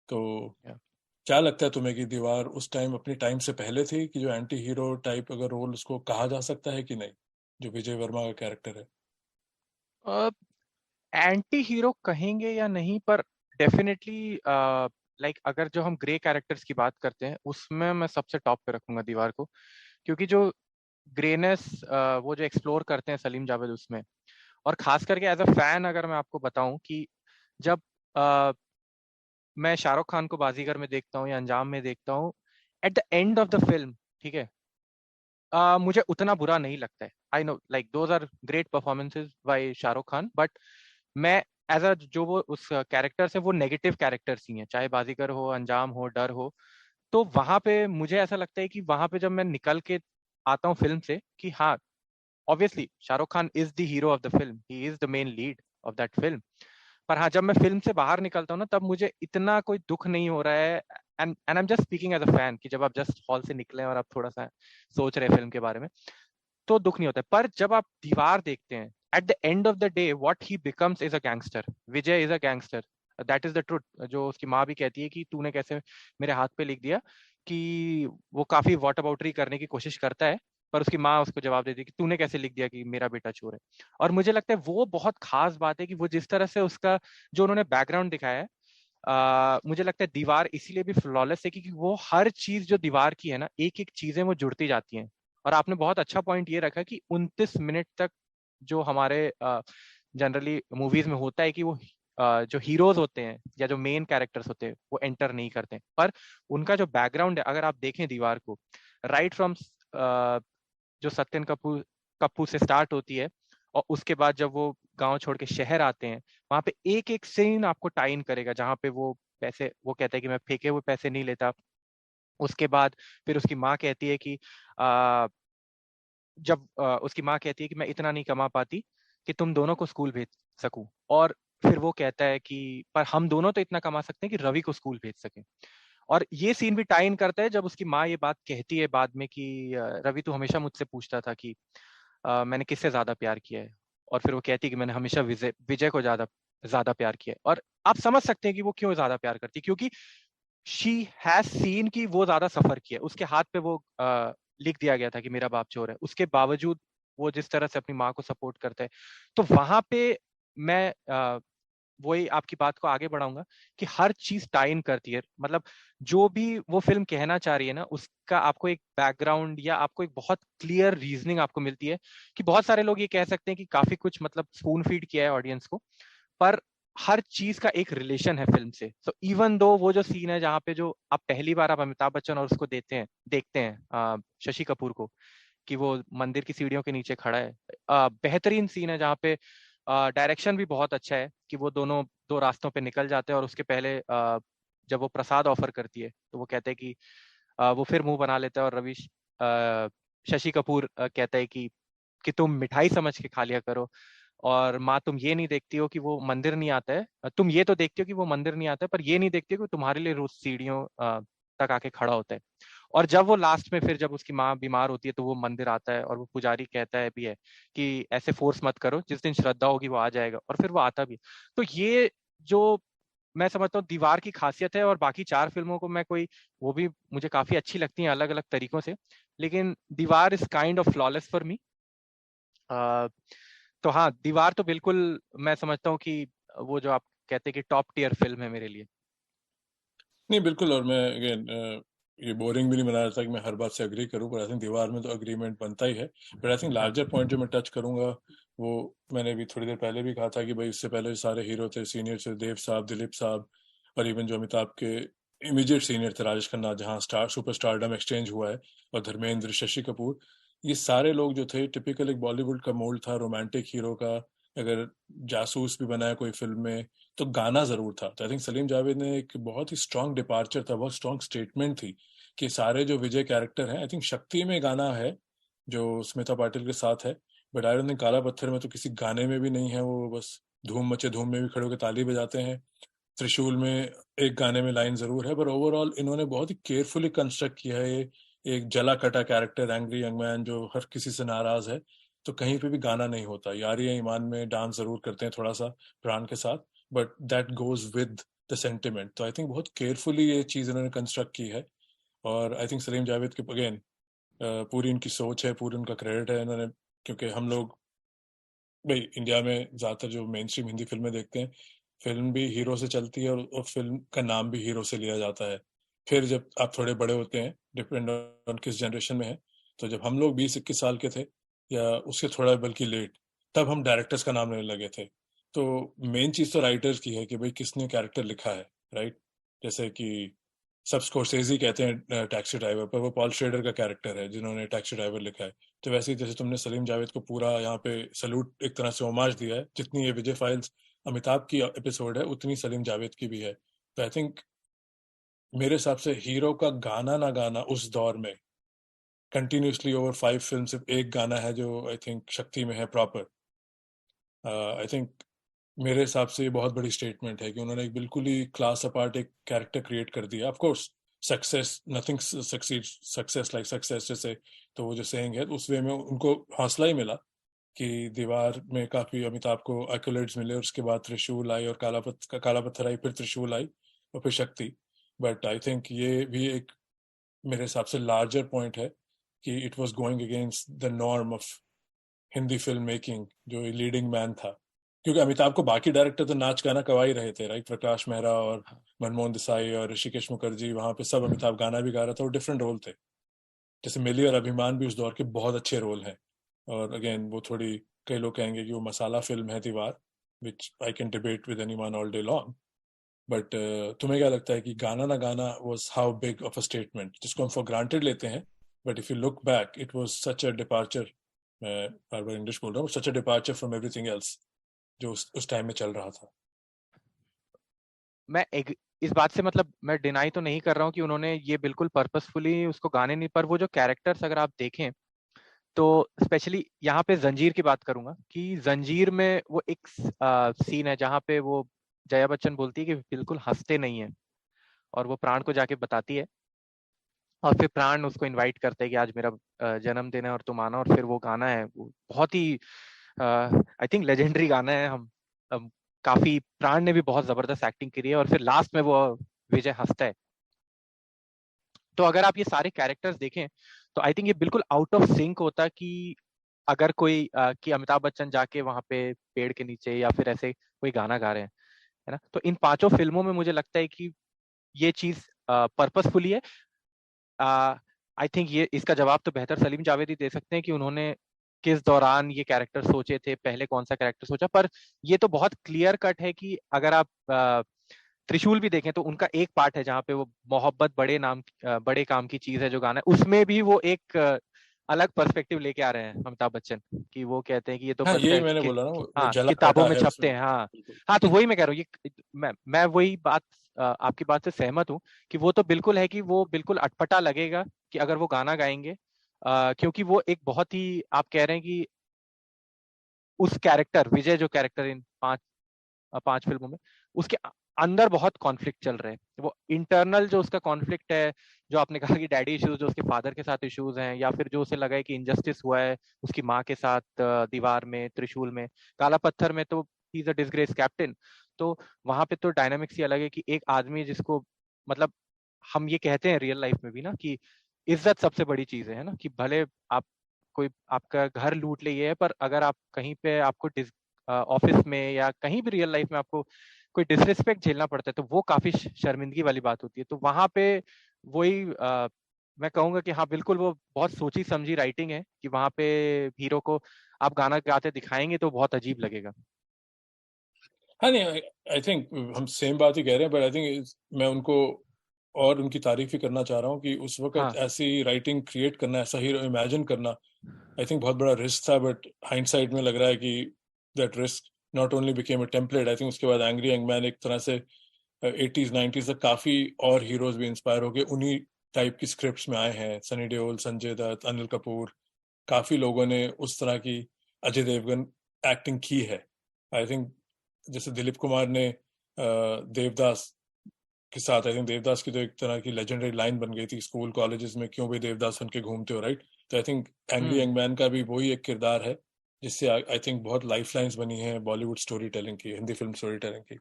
तो
Yeah.
क्या लगता है तुम्हें कि दीवार उस टाइम अपनी टाइम से पहले थी, कि जो एंटी हीरो टाइप अगर रोल उसको कहा जा सकता है कि नहीं, जो विजय वर्मा का कैरेक्टर है?
एंटी हीरो कहेंगे या नहीं, पर डेफिनेटली लाइक अगर जो हम ग्रे कैरेक्टर्स की बात करते हैं उसमें मैं सबसे टॉप पे रखूंगा दीवार को। क्योंकि जो ग्रेनेस वो जो एक्सप्लोर करते हैं सलीम जावेद उसमें, और खास करके एज अ फैन अगर मैं आपको बताऊं कि जब मैं शाहरुख खान को बाजीगर में देखता हूँ या अंजाम में देखता हूँ, at the end of the film, ठीक है, मुझे उतना बुरा नहीं लगता है। I know like those are great performances by Shahrukh Khan, but मैं एज अ जो वो उस कैरेक्टर से वो नेगेटिव कैरेक्टर्स ही हैं, चाहे बाजीगर हो, अंजाम हो, डर हो। तो वहां पे मुझे ऐसा लगता है कि वहां पे जब मैं निकल के आता हूँ फिल्म से कि हाँ, obviously Shahrukh Khan is the hero of the film, he is the main lead of that film. पर हाँ, जब मैं फिल्म से बाहर निकलता हूँ ना, तब मुझे इतना कोई दुख नहीं हो रहा है। And I am just speaking as a fan, कि जब आप जस्ट हॉल से निकले और आप थोड़ा सा सोच रहे फिल्म के बारे में, तो दुख नहीं होता है। पर जब आप दीवार देखते हैं, eight the end of the day what he becomes is a gangster. Vijay is a gangster, that is the truth. जो उसकी माँ भी कहती है कि तूने कैसे मेरे हाथ पे लिख दिया, कि वो काफी वॉट अबाउटरी करने की कोशिश करता है, पर उसकी माँ उसको जवाब देती है कि तूने कैसे लिख दिया कि मेरा बेटा चोर है। और मुझे लगता है वो बहुत खास बात है कि वो जिस तरह से उसका जो उन्होंने बैकग्राउंड दिखाया है, मुझे लगता है दीवार इसीलिए भी फ्लॉलेस है क्योंकि वो हर चीज जो दीवार की है ना, एक एक चीजें वो जुड़ती जाती हैं। और आपने बहुत अच्छा पॉइंट ये रखा कि 29 मिनट तक जो हमारे जनरली मूवीज में होता है कि वो जो हीरोज होते हैं या जो मेन कैरेक्टर्स होते हैं वो एंटर नहीं करते हैं। पर उनका जो बैकग्राउंड है, अगर आप देखें दीवार को, राइट फ्रॉम जो सत्यन कपूर कप्पू से स्टार्ट होती है, और उसके बाद जब वो गांव छोड़ के शहर आते हैं, वहां पे एक एक सीन आपको टाइन करेगा, जहाँ पे वो पैसे, वो कहता है कि मैं फेंके हुए पैसे नहीं लेता। उसके बाद फिर उसकी माँ कहती है कि उसकी माँ कहती है कि मैं इतना नहीं कमा पाती कि तुम दोनों को स्कूल भेज सकूं। और फिर वो कहता है कि पर हम दोनों तो इतना कमा सकते हैं कि रवि को स्कूल भेज सकें। और ये सीन भी टाइन करता है जब उसकी माँ ये बात कहती है बाद में कि रवि तू हमेशा मुझसे पूछता था कि मैंने किससे ज्यादा प्यार किया है। और फिर वो कहती है कि मैंने हमेशा विजय विजय को ज्यादा ज्यादा प्यार किया है। और आप समझ सकते हैं कि वो क्यों ज्यादा प्यार करती है, क्योंकि शी हैज सीन कि वो ज्यादा सफर किया। उसके हाथ पे वो लिख दिया गया था कि मेरा बाप चोर है, उसके बावजूद वो जिस तरह से अपनी माँ को सपोर्ट करता है। तो वहां पे मैं वही आपकी बात को आगे बढ़ाऊंगा कि हर चीज टाइन करती है। मतलब जो भी वो फिल्म कहना चाह रही है ना, उसका आपको एक बैकग्राउंड या आपको एक बहुत क्लियर रीजनिंग आपको मिलती है। कि बहुत सारे लोग ये कह सकते हैं कि काफी कुछ मतलब स्पून फीड किया है ऑडियंस को, पर हर चीज का एक रिलेशन है फिल्म से। सो इवन दो वो जो सीन है जहाँ पे जो आप पहली बार आप अमिताभ बच्चन और उसको देखते हैं शशि कपूर को, कि वो मंदिर की सीढ़ियों के नीचे खड़ा है। बेहतरीन सीन है जहाँ पे डायरेक्शन भी बहुत अच्छा है कि वो दोनों दो रास्तों पे निकल जाते हैं। और उसके पहले जब वो प्रसाद ऑफर करती है तो वो कहते हैं कि वो फिर मुंह बना लेता है। और शशि कपूर कहता है कि तुम मिठाई समझ के खा लिया करो, और माँ तुम ये नहीं देखती हो कि वो मंदिर नहीं आता है, तुम ये तो देखती हो कि वो मंदिर नहीं आता है, पर ये नहीं देखती हो कि तुम्हारे लिए रोज सीढ़ियों तक आके खड़ा होता है। और जब वो लास्ट में फिर जब उसकी माँ बीमार होती है तो वो मंदिर आता है और वो पुजारी कहता है भी है कि ऐसे फोर्स मत करो, जिस दिन श्रद्धा होगी वो आ जाएगा। और फिर वो आता भी है। तो ये जो मैं समझता हूँ दीवार की खासियत है। और बाकी चार फिल्मों को मैं कोई, वो भी मुझे काफी अच्छी लगती हैं अलग अलग तरीकों से, लेकिन दीवार is kind of flawless for me. तो हाँ, दीवार तो बिल्कुल मैं समझता हूँ कि वो जो आप कहते हैं कि टॉप टियर फिल्म है मेरे लिए।
नहीं बिल्कुल, और मैं अगेन ये बोरिंग भी नहीं बना रहा था कि मैं हर बात से अग्री करूं, पर आई थिंक दीवार में तो अग्रीमेंट बनता ही है। बट आई थिंक
हाँ
लार्जर पॉइंट जो मैं टच करूंगा, वो मैंने भी थोड़ी देर पहले भी कहा था कि भाई इससे पहले जो सारे हीरो थे सीनियर थे, देव साहब, दिलीप साहब, और इवन जो अमिताभ के इमीडिएट सीनियर थे राजेश खन्ना, जहाँ सुपर स्टारडम एक्सचेंज हुआ है, और धर्मेंद्र, शशि कपूर, ये सारे लोग जो थे टिपिकल एक बॉलीवुड का मोल्ड था रोमांटिक हीरो का। अगर जासूस भी बनाया कोई फिल्म में तो गाना जरूर था। तो आई थिंक सलीम जावेद ने एक बहुत ही स्ट्रॉन्ग डिपार्चर था, बहुत स्ट्रॉन्ग स्टेटमेंट थी कि सारे जो विजय कैरेक्टर हैं, आई थिंक शक्ति में गाना है जो स्मिता पाटिल के साथ है, बट आई डोंट थिंक काला पत्थर में तो किसी गाने में भी नहीं है। वो बस धूम मचे धूम में भी खड़े होकर ताली बजाते हैं। त्रिशूल में एक गाने में लाइन जरूर है, पर ओवरऑल इन्होंने बहुत ही केयरफुली कंस्ट्रक्ट किया है ये एक जला कटा कैरेक्टर, एंग्री यंग मैन जो हर किसी से नाराज है। तो कहीं पे भी गाना नहीं होता। यारी ईमान में डांस जरूर करते हैं थोड़ा सा प्राण के साथ, but that goes with the sentiment. तो आई थिंक बहुत केयरफुली ये चीज इन्होंने कंस्ट्रक्ट की है। और आई थिंक सलीम जावेद के अगेन पूरी इनकी सोच है, पूरी उनका क्रेडिट है इन्होंने। क्योंकि हम लोग भाई इंडिया में ज्यादातर जो मेन स्ट्रीम हिंदी फिल्में देखते हैं, फिल्म भी हीरो से चलती है और फिल्म का नाम भी हीरो से लिया जाता है। फिर जब आप थोड़े बड़े होते हैं, डिपेंड ऑन किस जनरेशन में है, तो जब हम लोग 20-21 साल के थे या उससे थोड़ा बल्कि लेट, तब हम डायरेक्टर्स का नाम लेने लगे थे। तो मेन चीज तो राइटर्स की है कि भाई किसने कैरेक्टर लिखा है, राइट। जैसे कि सब स्कोरसेज़ी कहते हैं टैक्सी ड्राइवर, पर वो पॉल श्रेडर का कैरेक्टर है जिन्होंने टैक्सी ड्राइवर लिखा है। तो वैसे ही जैसे तुमने सलीम जावेद को पूरा यहाँ पे सल्यूट एक तरह से होमाज दिया है, जितनी ये विजय फाइल्स अमिताभ की एपिसोड है उतनी सलीम जावेद की भी है। तो आई थिंक मेरे हिसाब से हीरो का गाना ना गाना उस दौर में कंटिन्यूसली ओवर 5 फिल्म सिर्फ एक गाना है जो आई थिंक शक्ति में है प्रॉपर। आई थिंक मेरे हिसाब से ये बहुत बड़ी स्टेटमेंट है कि उन्होंने एक बिल्कुल ही क्लास अपार्ट एक कैरेक्टर क्रिएट कर दिया। Of course success, nothing succeed success like success जैसे, तो वो जो सेइंग है उस वे में उनको हौसला ही मिला कि दीवार में काफी अमिताभ को एक्यूलेट्स मिले, और उसके बाद त्रिशूल आई और काला पत्थर आई, फिर त्रिशूल आई और फिर शक्ति। बट आई थिंक ये भी एक मेरे हिसाब से लार्जर पॉइंट है कि it was going against the norm of Hindi film making जो लीडिंग मैन था। क्योंकि अमिताभ को बाकी डायरेक्टर तो नाच गाना गवा ही रहे थे, राइट। प्रकाश मेहरा और मनमोहन देसाई और ऋषिकेश मुखर्जी, वहां पे सब अमिताभ गाना भी गा रहा था और डिफरेंट रोल थे। जैसे मिली और अभिमान भी उस दौर के बहुत अच्छे रोल हैं। और अगेन वो थोड़ी, कई लोग कहेंगे कि वो मसाला फिल्म है Deewar, which I can debate with anyone all day long. But तुम्हें क्या लगता है कि गाना ना गाना was how big of a statement, जिसको हम फॉर ग्रांटेड लेते हैं, but if you look back it was such a departure, मैं बार बार इंग्लिश बोल रहा हूँ, such a departure from everything else जो उस टाइम में चल रहा था।
मैं इस बात से मतलब मैं डिनाई तो नहीं कर रहा हूँ कि उन्होंने ये बिल्कुल पर्पसफुली उसको गाने नहीं, पर वो जो कैरेक्टर्स अगर आप देखें तो स्पेशली यहाँ पे जंजीर की बात करूंगा कि जंजीर में वो एक सीन है जहाँ पे वो जया बच्चन बोलती है कि बिल्कुल हंसते नहीं है, और वो प्राण को जाके बताती है, और फिर प्राण उसको इनवाइट करते हैं कि आज मेरा जन्मदिन है और तुम आना, और फिर वो गाना है वो बहुत ही आई थिंक लेजेंडरी गाना है। हम काफी प्राण ने भी बहुत जबरदस्त एक्टिंग करी है, और फिर लास्ट में वो विजय हंसता है। तो अगर आप ये सारे कैरेक्टर्स देखें तो आई थिंक ये बिल्कुल आउट ऑफ सिंक होता कि अगर कोई कि अमिताभ बच्चन जाके वहां पे पेड़ के नीचे या फिर ऐसे कोई गाना गा रहे हैं, है ना। तो इन पांचों फिल्मों में मुझे लगता है कि ये चीज पर्पसफुली है। आई थिंक ये इसका जवाब तो बेहतर सलीम जावेद ही दे सकते हैं कि उन्होंने किस दौरान ये कैरेक्टर सोचे थे, पहले कौन सा कैरेक्टर सोचा। पर ये तो बहुत क्लियर कट है कि अगर आप त्रिशूल भी देखें तो उनका एक पार्ट है जहाँ पे वो मोहब्बत बड़े काम की चीज है जो गाना है, उसमें भी वो एक अलग पर्सपेक्टिव लेके आ रहे हैं अमिताभ बच्चन, कि वो कहते हैं कि ये तो
हाँ,
बस
यही मैंने बोला ना, वो
हाँ
जला
किताबों
कटा
में
है
छपते
उसमें।
हैं, हाँ।
बिल्कुल।
हाँ तो वही मैं कह रहा हूँ, ये मैं वही बात आपकी बात से सहमत हूँ कि वो तो बिल्कुल है कि वो बिल्कुल अटपटा लगेगा कि अगर वो गाना गाएंगे, क्योंकि वो एक बहुत ही आप कह रहे हैं कि उस कैरेक्टर विजय जो कैरेक्टर इन पांच फिल्मों में उसके अंदर बहुत कॉन्फ्लिक्ट चल रहे हैं। वो इंटरनल जो उसका कॉन्फ्लिक्ट है, जो आपने कहा कि डैडी इश्यूज, जो उसके फादर के साथ इश्यूज हैं, या फिर जो उसे लगा है कि इनजस्टिस हुआ है उसकी माँ के साथ दीवार में, त्रिशूल में, काला पत्थर में तो ही इज अ डिसग्रेस कैप्टन। तो वहां पे तो डायनामिक्स ही अलग है कि एक आदमी जिसको मतलब हम ये कहते हैं रियल लाइफ में भी ना कि इज्जत सबसे बड़ी चीज है ना, कि भले आप कोई आपका घर लूट ले ये है, पर अगर आप कहीं पे आपको ऑफिस में या कहीं भी रियल लाइफ में आपको कोई डिसरिस्पेक्ट झेलना पड़ता है तो वो काफी शर्मिंदगी वाली बात होती है। तो वहां पे वही मैं कहूंगा कि हाँ बिल्कुल वो बहुत सोची समझी राइटिंग है कि वहां पे हीरो को आप गाना गाते दिखाएंगे तो बहुत अजीब लगेगा।
हाँ, नहीं, आई थिंक हम सेम बात ही कह रहे हैं, बट आई थिंक मैं उनको और उनकी तारीफ ही करना चाह रहा हूँ कि उस वक्त
हाँ
ऐसी राइटिंग क्रिएट करना, ऐसा हीरो इमेजिन करना, आई थिंक बहुत बड़ा रिस्क था। बट हाइंडसाइट में लग रहा है कि that risk not only became a template, I think उसके बाद एंग्री यंग मैन एक तरह से 80s 90s तक काफी और हीरोज भी इंस्पायर हो गए उन्हीं टाइप की स्क्रिप्ट्स में आए हैं। सनी देओल, संजय दत्त, अनिल कपूर, काफी लोगों ने उस तरह की, अजय देवगन एक्टिंग की है। आई थिंक जैसे दिलीप कुमार ने देवदास के साथ, आई थिंक देवदास की तो एक तरह की लेजेंडरी लाइन बन गई थी स्कूल कॉलेजेस में, क्यों भी देवदास बन के घूमते हो, राइट। तो I think angry
hmm
young man का भी वही एक किरदार है जिससे आई थिंक बहुत लाइफ लाइन्स बनी है बॉलीवुड स्टोरी टेलिंग की, हिंदी फिल्म स्टोरी टेलिंग की।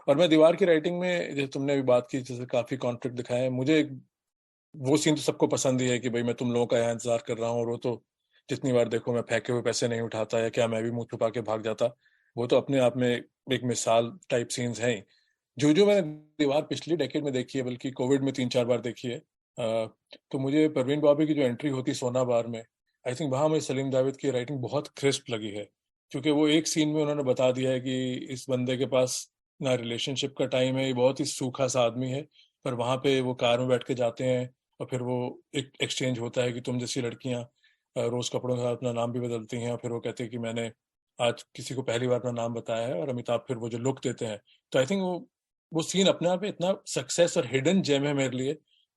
और मैं दीवार की राइटिंग में, जैसे तुमने अभी बात की, जैसे काफी कॉन्फ्लिक्ट दिखाए हैं मुझे। वो सीन तो सबको पसंद ही है कि भाई मैं तुम लोगों का यहाँ इंतजार कर रहा हूँ, और वो तो जितनी बार देखो मैं फेंके हुए पैसे नहीं उठाता, या क्या मैं भी मुंह छुपा के भाग जाता, वो तो अपने आप में एक मिसाल टाइप सीन्स हैं ही। जो जो मैंने दीवार पिछली डेकेड में देखी है, बल्कि कोविड में 3-4 बार देखी है, तो मुझे परवीन बाबू की जो एंट्री होती सोना बार में, आई थिंक वहां मुझे सलीम जावेद की राइटिंग बहुत क्रिस्प लगी है। क्योंकि वो एक सीन में उन्होंने बता दिया है कि इस बंदे के पास ना रिलेशनशिप का टाइम है, ये बहुत ही सूखा सा आदमी है। पर वहां पे वो कार में बैठ के जाते हैं, और फिर वो एक एक्सचेंज होता है कि तुम जैसी लड़कियां रोज कपड़ों के साथ अपना नाम भी बदलती हैं, और फिर वो कहते हैं कि मैंने आज किसी को पहली बार अपना नाम बताया है, और अमिताभ फिर वो जो लुक देते हैं। तो आई थिंक वो सीन अपने आप में इतना सक्सेस और हिडन जेम है मेरे लिए।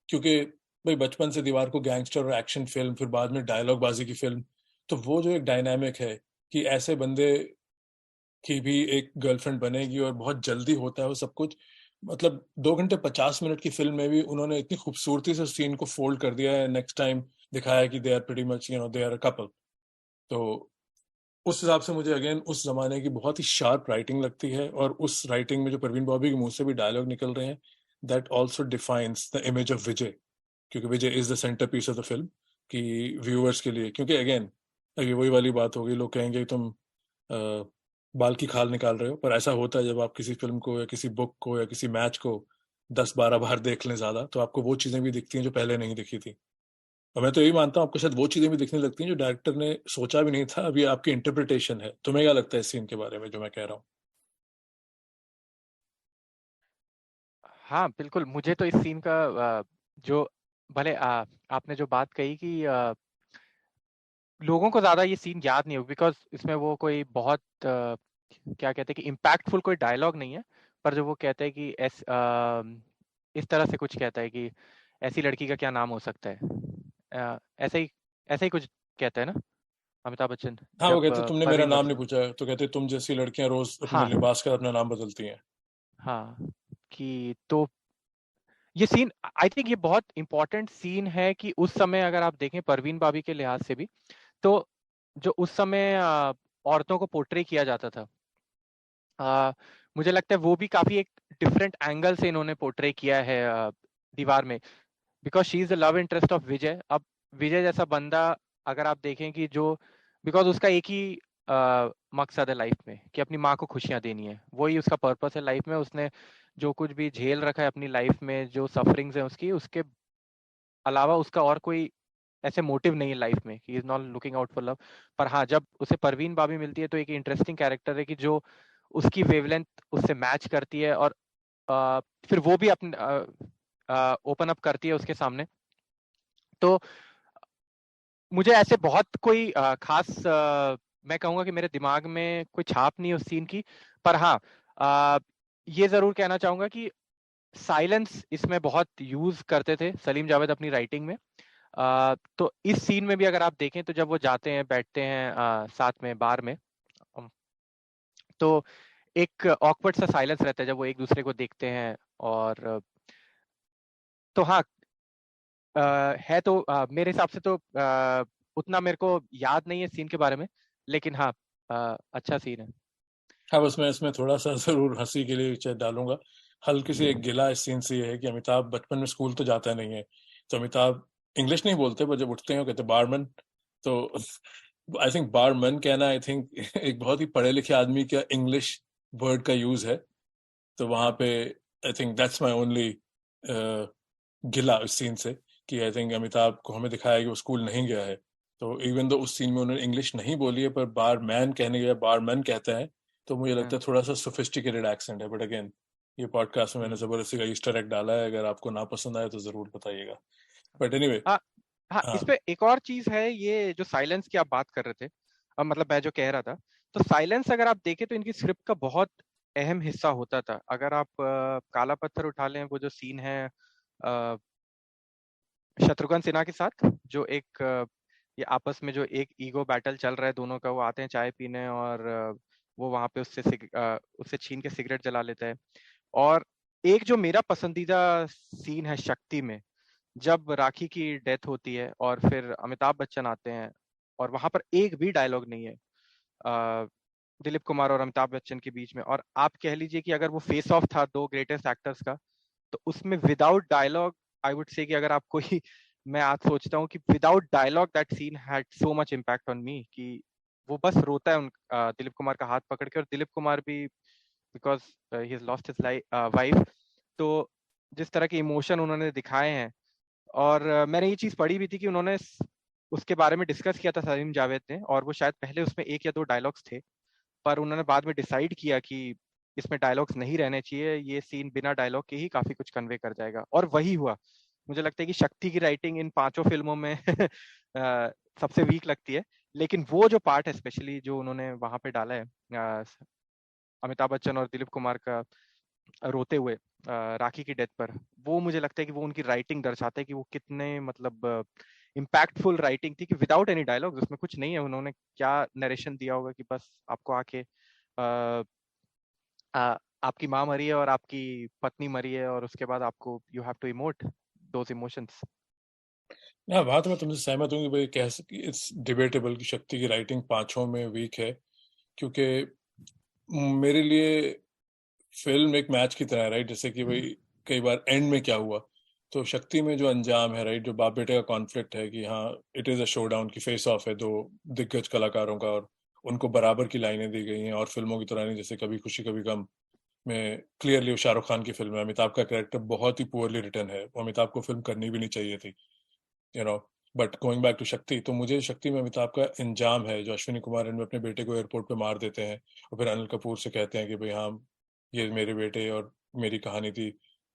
क्योंकि भाई बचपन से दीवार को गैंगस्टर और एक्शन फिल्म, फिर बाद में डायलॉग बाजी की फिल्म, तो वो जो एक डायनामिक है कि ऐसे बंदे की भी एक गर्लफ्रेंड बनेगी और बहुत जल्दी होता है वो सब कुछ, मतलब 2 घंटे 50 मिनट की फिल्म में भी उन्होंने इतनी खूबसूरती से सीन को फोल्ड कर दिया है। नेक्स्ट टाइम दिखाया है कि they are pretty much, they are a couple. तो उस हिसाब से मुझे अगेन उस जमाने की बहुत ही शार्प राइटिंग लगती है, और उस राइटिंग में जो परवीन बॉबी के मुंह से भी डायलॉग निकल रहे हैं, that also defines the image of Vijay. क्योंकि Vijay is the centre piece of the film कि व्यूअर्स के लिए, क्योंकि अगेन अभी वही वाली बात होगी, लोग कहेंगे तुम बाल की खाल निकाल रहे हो, पर ऐसा होता है जब आप किसी फिल्म को या किसी बुक को या किसी मैच को 10-12 बार देख लें ज्यादा, तो आपको वो चीजें भी दिखती हैं जो पहले नहीं दिखी थी। और मैं तो यही मानता हूँ आपको शायद वो चीजें भी दिखने लगती हैं जो डायरेक्टर ने सोचा भी नहीं था, अभी आपकी इंटरप्रिटेशन है। तुम्हें क्या लगता है इस सीन के बारे में जो मैं कह रहा हूँ?
हाँ बिल्कुल, मुझे तो इस सीन का जो भले आपने जो बात कही कि लोगों को ज्यादा ये सीन याद नहीं हो बिकॉज इसमें वो कोई बहुत क्या कहते हैं कि इम्पैक्टफुल कोई डायलॉग नहीं है, पर जो वो कहता है कि इस तरह से कुछ कहता है कि ऐसी लड़की का क्या नाम हो सकता है, ऐसा ही कुछ कहता है ना अमिताभ बच्चन
हाँ, वो
जब
कहते तुमने मेरा
परवीन
नाम
बाबू।
नहीं पूछा, तो कहते तुम जैसी लड़कियां रोज अपने
हाँ
लिबास का अपना नाम बदलती हैं।
हाँ, कि तो ये सीन आई थिंक ये बहुत इंपॉर्टेंट सीन है कि उस समय अगर आप देखें परवीन बाबी के लिहाज से भी, तो जो उस समय औरतों को पोर्ट्रे किया जाता था, मुझे लगता है वो भी काफी एक डिफरेंट एंगल से इन्होंने पोर्ट्रे किया है दीवार में, because she is the love interest of Vijay. अब विजय जैसा बंदा अगर आप देखें कि जो, बिकॉज उसका एक ही मकसद है लाइफ में कि अपनी माँ को खुशियां देनी है, वही उसका पर्पस है लाइफ में। उसने जो कुछ भी झेल रखा है अपनी लाइफ में, जो सफरिंग्स है उसकी, उसके अलावा उसका और कोई ऐसे मोटिव नहीं है लाइफ में, ही is not looking out for love. पर हाँ, जब उसे परवीन बाबी मिलती है तो एक इंटरेस्टिंग कैरेक्टर है कि जो उसकी वेवलेंथ उससे मैच करती है, और फिर वो भी अपने ओपन अप करती है उसके सामने। तो मुझे ऐसे बहुत कोई खास मैं कहूंगा कि मेरे दिमाग में कोई छाप नहीं है उस सीन की। पर हाँ, अ, ये जरूर कहना चाहूंगा कि साइलेंस इसमें बहुत यूज करते थे सलीम जावेद अपनी राइटिंग में। तो इस सीन में भी अगर आप देखें तो जब वो जाते हैं बैठते हैं साथ में बार में, अम, तो एक ऑकवर्ड सा साइलेंस रहता है जब वो एक दूसरे को देखते हैं। और तो हाँ, है तो मेरे हिसाब से तो उतना मेरे को याद नहीं है सीन के बारे में, लेकिन हाँ, अच्छा सीन है।
हाँ, बस मैं इसमें थोड़ा सा जरूर हंसी के लिए चाहे डालूंगा। हल्की सी एक गिला इस सीन से ये है कि अमिताभ बचपन में स्कूल तो जाता नहीं है, तो अमिताभ इंग्लिश नहीं बोलते, पर जब उठते हैं वो कहते बारमैन। तो आई थिंक बारमैन कहना, आई थिंक एक बहुत ही पढ़े लिखे आदमी का इंग्लिश वर्ड का यूज है। तो वहां
हाँ
पे I think that's my only गिला इस सीन से, कि आई थिंक अमिताभ को हमें दिखाया कि वो स्कूल नहीं गया है। तो इवन दो उस सीन में उन्होंने इंग्लिश नहीं बोली है, पर बारमैन कहने के बारमैन कहते हैं। तो मुझे लगता
हाँ
है थोड़ा सा सोफिस्टिकेटेड एक्सेंट है, बट अगेन ये पॉडकास्ट में मैंने
हम्म,
जबरदस्ती का ईस्टर एग डाला है, अगर आपको ना पसंद आए तो जरूर बताइएगा। बट एनीवे,
हाँ हाँ,
हाँ।
इस पे एक और चीज है, ये जो साइलेंस की आप बात कर रहे थे, अब मतलब मैं जो कह रहा था, तो साइलेंस अगर आप देखें तो इनकी स्क्रिप्ट का बहुत अहम हिस्सा होता था। अगर आप काला पत्थर उठा लें, वो जो सीन है शत्रुघ्न सिन्हा के साथ, जो एक ये आपस में जो एक ईगो बैटल चल रहा है दोनों का, वो आते हैं चाय पीने और वो वहां पे उससे छीन के सिगरेट जला लेता है। और एक जो मेरा पसंदीदा सीन है शक्ति में, जब राखी की डेथ होती है और फिर अमिताभ बच्चन आते हैं, और वहां पर एक भी डायलॉग नहीं है दिलीप कुमार और अमिताभ बच्चन के बीच में। और आप कह लीजिए कि अगर वो फेस ऑफ था दो ग्रेटेस्ट एक्टर्स का, तो उसमें विदाउट डायलॉग आई वुड से कि अगर आप कोई मैं आज सोचता हूँ कि without dialogue that scene had so much impact on me, कि वो बस रोता है दिलीप कुमार का हाथ पकड़ के, और दिलीप कुमार भी because he has lost his wife. तो जिस तरह के इमोशन उन्होंने दिखाए हैं, और मैंने ये चीज पढ़ी भी थी कि उन्होंने उसके बारे में डिस्कस किया था सलीम जावेद ने, और वो शायद पहले उसमें एक या दो डायलॉग्स थे, पर उन्होंने बाद में डिसाइड किया कि इसमें डायलॉग्स नहीं रहने चाहिए, ये सीन बिना डायलॉग के ही काफी कुछ कन्वे कर जाएगा, और वही हुआ। मुझे लगता है कि शक्ति की राइटिंग इन पांचों फिल्मों में सबसे वीक लगती है, लेकिन वो जो पार्ट है स्पेशली जो उन्होंने वहां पे डाला है अमिताभ बच्चन और दिलीप कुमार का रोते हुए राखी की डेथ पर, वो मुझे लगता है कि वो उनकी राइटिंग दर्शाता है कि वो कितने मतलब इम्पैक्टफुल राइटिंग थी, कि विदाउट एनी डायलॉग उसमें कुछ नहीं है, उन्होंने क्या नरेशन दिया होगा कि बस आपको आके आपकी माँ मरी है और आपकी पत्नी मरी है, और उसके बाद आपको you have to emote those emotions.
हाँ, बात मैं तुमसे सहमत हूँ कि भाई कह सकी इट्स डिबेटेबल कि शक्ति की राइटिंग पांचों में वीक है, क्योंकि मेरे लिए फिल्म एक मैच की तरह है, राइट। जैसे कि भाई कई बार एंड में क्या हुआ, तो शक्ति में जो अंजाम है, राइट, जो बाप बेटे का कॉन्फ्लिक्ट है कि हाँ इट इज अ शोडाउन की फेस ऑफ है दो दिग्गज कलाकारों का, और उनको बराबर की लाइनें दी गई हैं, और फिल्मों की तरह नहीं जैसे कभी खुशी कभी गम में क्लियरली वो शाहरुख खान की फिल्म है, अमिताभ का कैरेक्टर बहुत ही पुअरली रिटर्न है, वो अमिताभ को फिल्म करनी भी नहीं चाहिए थी, you know. But going back to Shakti, तो मुझे शक्ति में अमिताभ का इंजाम है, जो अश्विनी कुमार इनमें अपने बेटे को एयरपोर्ट पे मार देते हैं, और फिर अनिल कपूर से कहते हैं कि भाई हाँ ये मेरे बेटे और मेरी कहानी थी,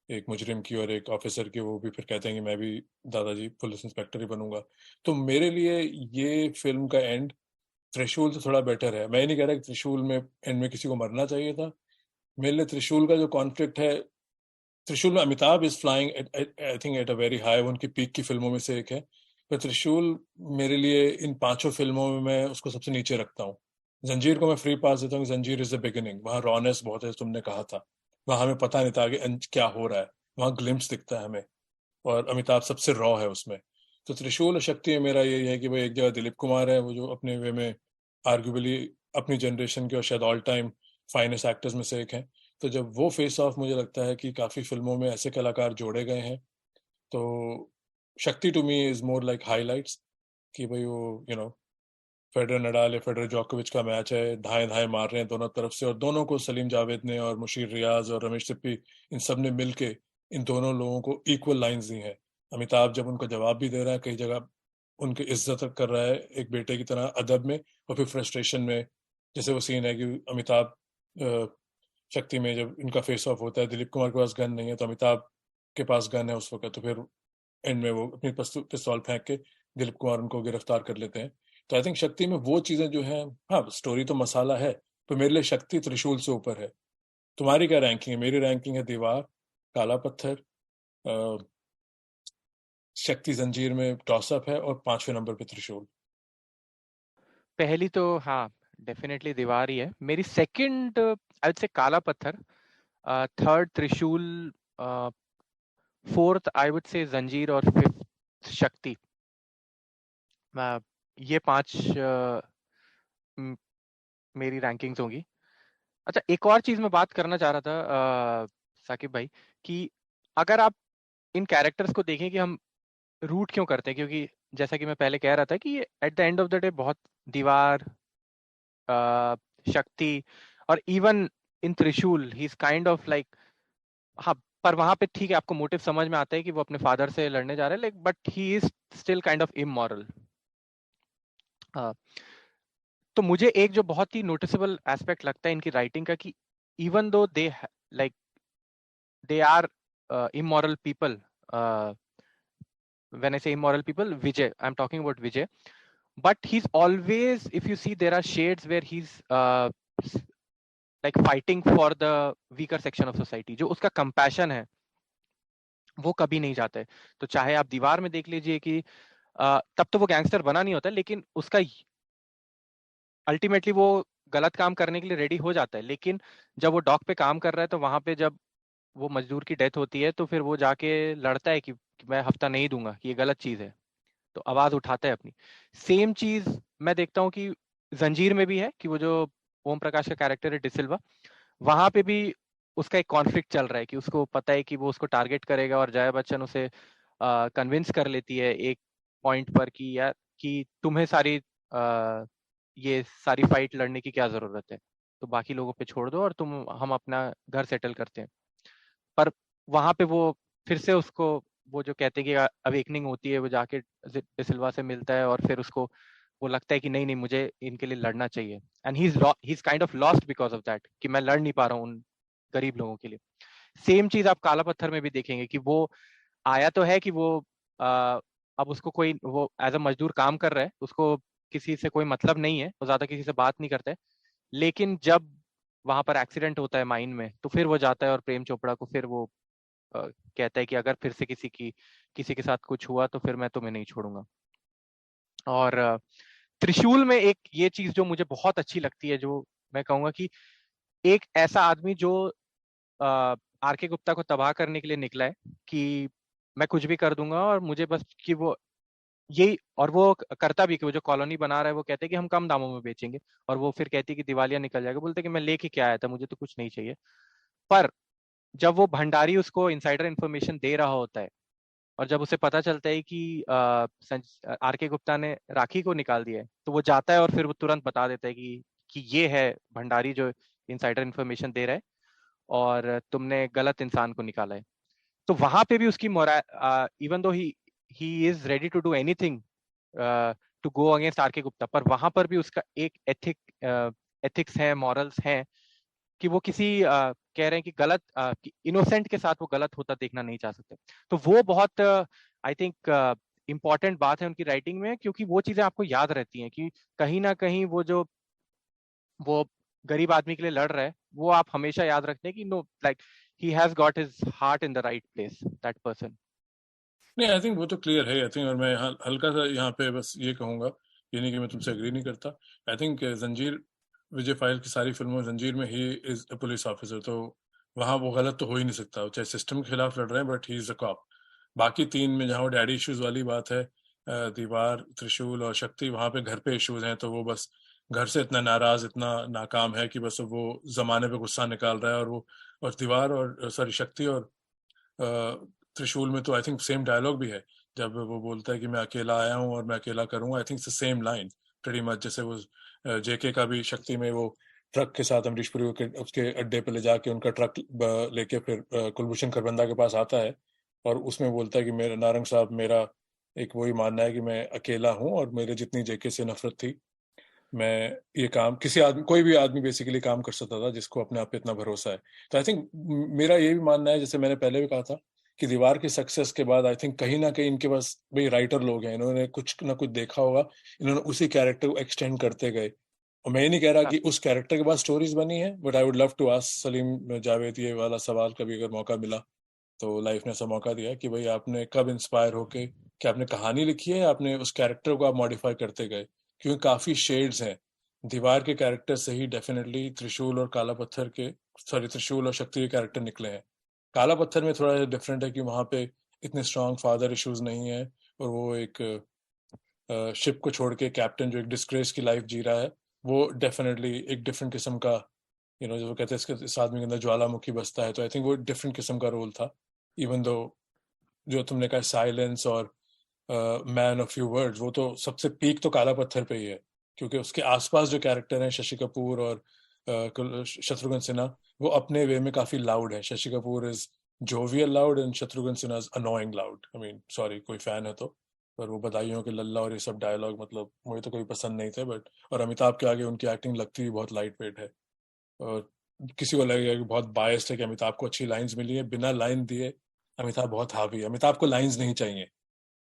एक मुजरिम की और एक ऑफिसर की। वो भी फिर कहते हैं कि मैं भी दादाजी पुलिस इंस्पेक्टर ही बनूंगा। तो मेरे लिए ये फिल्म का एंड त्रिशूल से थोड़ा बेटर है। मैं ये नहीं कह रहा कि त्रिशूल में एंड में किसी को मरना चाहिए था, मेरे लिए त्रिशूल का जो कॉन्फ्लिक्ट है, त्रिशूल में Amitabh is flying I think at a very high, उनकी पीक की फिल्मों में से एक है। पर त्रिशूल मेरे लिए इन 5 फिल्मों में मैं उसको सबसे नीचे रखता हूँ। जंजीर को मैं फ्री पास देता हूँ, जंजीर इज द बिगिनिंग, वहाँ रॉनेस बहुत है, तुमने कहा था, वहाँ हमें पता नहीं था आगे क्या हो रहा है, वहाँ ग्लिम्स दिखता है हमें, और अमिताभ सबसे रॉ है उसमें। तो त्रिशूल और शक्ति में मेरा यही है कि भाई एक जगह दिलीप कुमार है, वो जो अपने वे में आर्ग्यूबली अपनी जनरेशन के और शायद ऑल टाइम फाइनेस्ट एक्टर्स में से एक हैं। तो जब वो फेस ऑफ, मुझे लगता है कि काफ़ी फिल्मों में ऐसे कलाकार जोड़े गए हैं। तो Shakti to me is more like highlights, कि भाई वो फेडरर नडाल या फेडरर जोकोविच का मैच है, धाए धाए मार रहे हैं दोनों तरफ से, और दोनों को सलीम जावेद ने और मुशीर रियाज और रमेश सिप्पी, इन सब ने मिलके इन दोनों लोगों को इक्वल लाइंस दी हैं। अमिताभ जब उनका जवाब भी दे रहा है, कई जगह उनकी इज्जत कर रहा है एक बेटे की तरह अदब में, और फिर फ्रस्ट्रेशन में, जैसे वो सीन है कि अमिताभ शक्ति में जब इनका फेस ऑफ होता है, दिलीप कुमार के पास गन नहीं है तो अमिताभ के पास गन है उस वक्त, तो फिर एंड में वो अपनी पिस्तौल फेंक के दिलीप कुमार उनको गिरफ्तार कर लेते हैं। तो आई थिंक शक्ति में वो चीजें जो हैं, हाँ स्टोरी तो मसाला है, तो मेरे लिए शक्ति त्रिशूल से ऊपर है। तुम्हारी क्या रैंकिंग है? मेरी रैंकिंग है दीवार, काला पत्थर, अ, शक्ति जंजीर में टॉसअप है, और 5वें नंबर पे त्रिशूल।
पहली तो हाँ डेफिनेटली दीवार ही है मेरी। सेकंड आई वुड से काला पत्थर, थर्ड त्रिशूल, फोर्थ आई वुड से जंजीर, और फिफ्थ शक्ति। ये 5 मेरी रैंकिंग्स होंगी। अच्छा, एक और चीज मैं बात करना चाह रहा था साकिब भाई, कि अगर आप इन कैरेक्टर्स को देखें कि हम रूट क्यों करते हैं, क्योंकि जैसा कि मैं पहले कह रहा था कि eight the end of the day बहुत दीवार, शक्ति, और इवन इन त्रिशूल he is kind of like, हाँ पर वहां पे ठीक है आपको मोटिव समझ में आता है कि वो अपने फादर से लड़ने जा रहे हैं, like but he is still kind of immoral. तो मुझे एक जो बहुत ही नोटिसेबल एस्पेक्ट लगता है इनकी राइटिंग का, कि इवन दो they like they are immoral people, uh, when I say immoral people, Vijay, I'm talking about Vijay, but he's always, if you see, there are shades where he's like fighting for the weaker section of society. जो उसका compassion है वो कभी नहीं जाता है। तो चाहे आप दीवार में देख लीजिए कि तब तो वो गैंगस्टर बना नहीं होता, लेकिन उसका अल्टीमेटली वो गलत काम करने के लिए रेडी हो जाता है, लेकिन जब वो डॉक पे काम कर रहा है तो वहां पे जब वो मजदूर की डेथ होती है तो फिर वो जाके लड़ता है कि मैं हफ्ता नहीं दूंगा, कि ये गलत चीज है, तो आवाज उठाता है अपनी। सेम चीज मैं देखता हूँ कि जंजीर में भी है, कि वो जो ओम प्रकाश का कैरेक्टर है डिसिल्वा, वहां पे भी उसका एक कॉन्फ्लिक्ट चल रहा है, कि उसको पता है कि वो उसको टारगेट करेगा, और जया बच्चन उसे कन्विंस कर लेती है एक पॉइंट पर कि यार कि तुम्हें सारी ये सारी फाइट लड़ने की क्या जरूरत है, तो बाकी लोगों पे छोड़ दो और हम अपना घर सेटल करते हैं। पर वहां पे वो फिर से उसको वो जो कहते हैं कि अवेकनिंग होती है, वो जाके डिसिल्वा से मिलता है, और फिर उसको वो लगता है कि नहीं नहीं मुझे इनके लिए लड़ना चाहिए, and he is kind of lost because of that, कि मैं लड़ नहीं पा रहा हूँ उन गरीब लोगों के लिए। सेम चीज आप काला पत्थर में भी देखेंगे कि वो आया तो है कि वो अब उसको कोई, वो एज अ मजदूर काम कर रहा है, उसको किसी से कोई मतलब नहीं है, वो ज्यादा किसी से बात नहीं करता है, लेकिन जब वहां पर एक्सीडेंट होता है माइन में, तो फिर वो जाता है और प्रेम चोपड़ा को फिर वो कहता है कि अगर फिर से किसी के साथ कुछ हुआ तो फिर मैं तुम्हें नहीं छोड़ूंगा। और त्रिशूल में एक ये चीज जो मुझे बहुत अच्छी लगती है, जो मैं कहूंगा कि एक ऐसा आदमी जो आर के गुप्ता को तबाह करने के लिए निकला है, कि मैं कुछ भी कर दूंगा और मुझे बस कि वो यही, और वो करता भी कि वो जो कॉलोनी बना रहा है वो कहते हैं कि हम कम दामों में बेचेंगे, और वो फिर कहती है कि दिवालिया निकल जाएगा, बोलते कि मैं लेके क्या आया था, मुझे तो कुछ नहीं चाहिए। पर जब वो भंडारी उसको इनसाइडर इन्फॉर्मेशन दे रहा होता है, और जब उसे पता चलता है कि आर के गुप्ता ने राखी को निकाल दिया है, तो वो जाता है और फिर वो तुरंत बता देता है कि ये है भंडारी जो इनसाइडर इन्फॉर्मेशन दे रहा है, और तुमने गलत इंसान को निकाला है। तो वहां पे भी उसकी even though he is ready to do anything to go against R K Gupta, पर वहां पर भी उसका एक एथिक्स है, मॉरल्स हैं, कि वो किसी कह रहे हैं कि गलत इनोसेंट के साथ वो गलत होता देखना नहीं चाह सकते। तो वो बहुत आई थिंक इम्पॉर्टेंट बात है उनकी राइटिंग में, क्योंकि वो चीजें आपको याद रहती हैं कि कहीं ना कहीं वो जो वो गरीब आदमी के लिए लड़ रहा है, वो आप हमेशा याद रखते हैं कि know like he has got his heart in the right place, that person.
नहीं, आई थिंक वो तो क्लियर है। आई थिंक, और मैं हल्का सा यहाँ पे बस ये कहूंगा, ये नहीं कि मैं तुमसे एग्री नहीं करता। आई थिंक जंजीर, विजय फाइल की सारी फिल्मों, जंजीर में ही इज अ पुलिस ऑफिसर, तो वहाँ वो गलत तो हो ही नहीं सकता, चाहे सिस्टम के खिलाफ लड़ रहे हैं, but he is a cop. बाकी तीन में जहाँ वो डैडी इश्यूज वाली बात है, दीवार, त्रिशूल और शक्ति, वहां पे घर पे इश्यूज हैं, तो वो बस घर से इतना नाराज, इतना नाकाम है कि बस वो जमाने पे गुस्सा निकाल रहा है। और वो, और दीवार और सॉरी शक्ति और त्रिशूल में तो आई थिंक सेम डायलॉग भी है, जब वो बोलता है कि मैं अकेला आया हूँ और मैं अकेला करूंगा। I think same line pretty much, जैसे वो जेके का भी शक्ति में वो ट्रक के साथ अमरीश पुरी के उसके अड्डे पे ले जाके उनका ट्रक लेके फिर कुलभूषण खरबंदा के पास आता है, और उसमें बोलता है कि मेरा नारंग साहब, मेरा एक वही मानना है कि मैं अकेला हूँ और मेरे जितनी जेके से नफरत थी, मैं ये काम किसी आदमी, कोई भी आदमी बेसिकली काम कर सकता था जिसको अपने आप पे इतना भरोसा है। तो आई थिंक मेरा ये भी मानना है, जैसे मैंने पहले भी कहा था, कि दीवार की सक्सेस के बाद आई थिंक कहीं ना कहीं इनके पास भाई राइटर लोग हैं, इन्होंने कुछ ना कुछ देखा होगा, इन्होंने उसी कैरेक्टर को एक्सटेंड करते गए। और मैं ये नहीं कह रहा
हाँ,
कि उस कैरेक्टर के बाद स्टोरीज बनी है, but I would love to ask Salim Javed ये वाला सवाल कभी अगर मौका मिला, तो लाइफ ने ऐसा मौका दिया कि भाई आपने कब इंस्पायर होके, कि आपने कहानी लिखी है या आपने उस कैरेक्टर को आप मॉडिफाई करते गए, क्योंकि काफी शेड्स हैं दीवार के कैरेक्टर से ही डेफिनेटली त्रिशूल और काला पत्थर के, सॉरी त्रिशूल और शक्ति के कैरेक्टर निकले हैं। काला पत्थर में थोड़ा डिफरेंट है कि वहां पे इतने स्ट्रांग फादर इश्यूज नहीं है, और वो एक शिप को छोड़ के कैप्टन जो एक डिस्ग्रेस की लाइफ जी रहा है, वो डेफिनेटली एक डिफरेंट किस्म का, जो कहते हैं इस आदमी के अंदर ज्वालामुखी बसता है, तो आई थिंक वो डिफरेंट किस्म का रोल था। इवन दो जो तुमने कहा साइलेंस और मैन ऑफ फ्यू वर्ड्स, वो तो सबसे पीक तो काला पत्थर पे ही है, क्योंकि उसके आसपास जो कैरेक्टर हैं शशि कपूर और शत्रुघ्न सिन्हा, वो अपने वे में काफी लाउड है। Shashi Kapoor is jovial loud and Shatrughan Sinha is annoying loud. I mean sorry कोई फैन है तो, पर वो बधाइयों के लल्ला और ये सब डायलॉग मतलब मुझे तो कोई पसंद नहीं थे, बट और अमिताभ के आगे उनकी एक्टिंग लगती भी बहुत लाइट वेट है। और किसी को लगेगा कि बहुत बायस्ड है कि अमिताभ को अच्छी लाइंस मिली है, बिना लाइन दिए अमिताभ बहुत हावी है। अमिताभ को लाइंस नहीं चाहिए,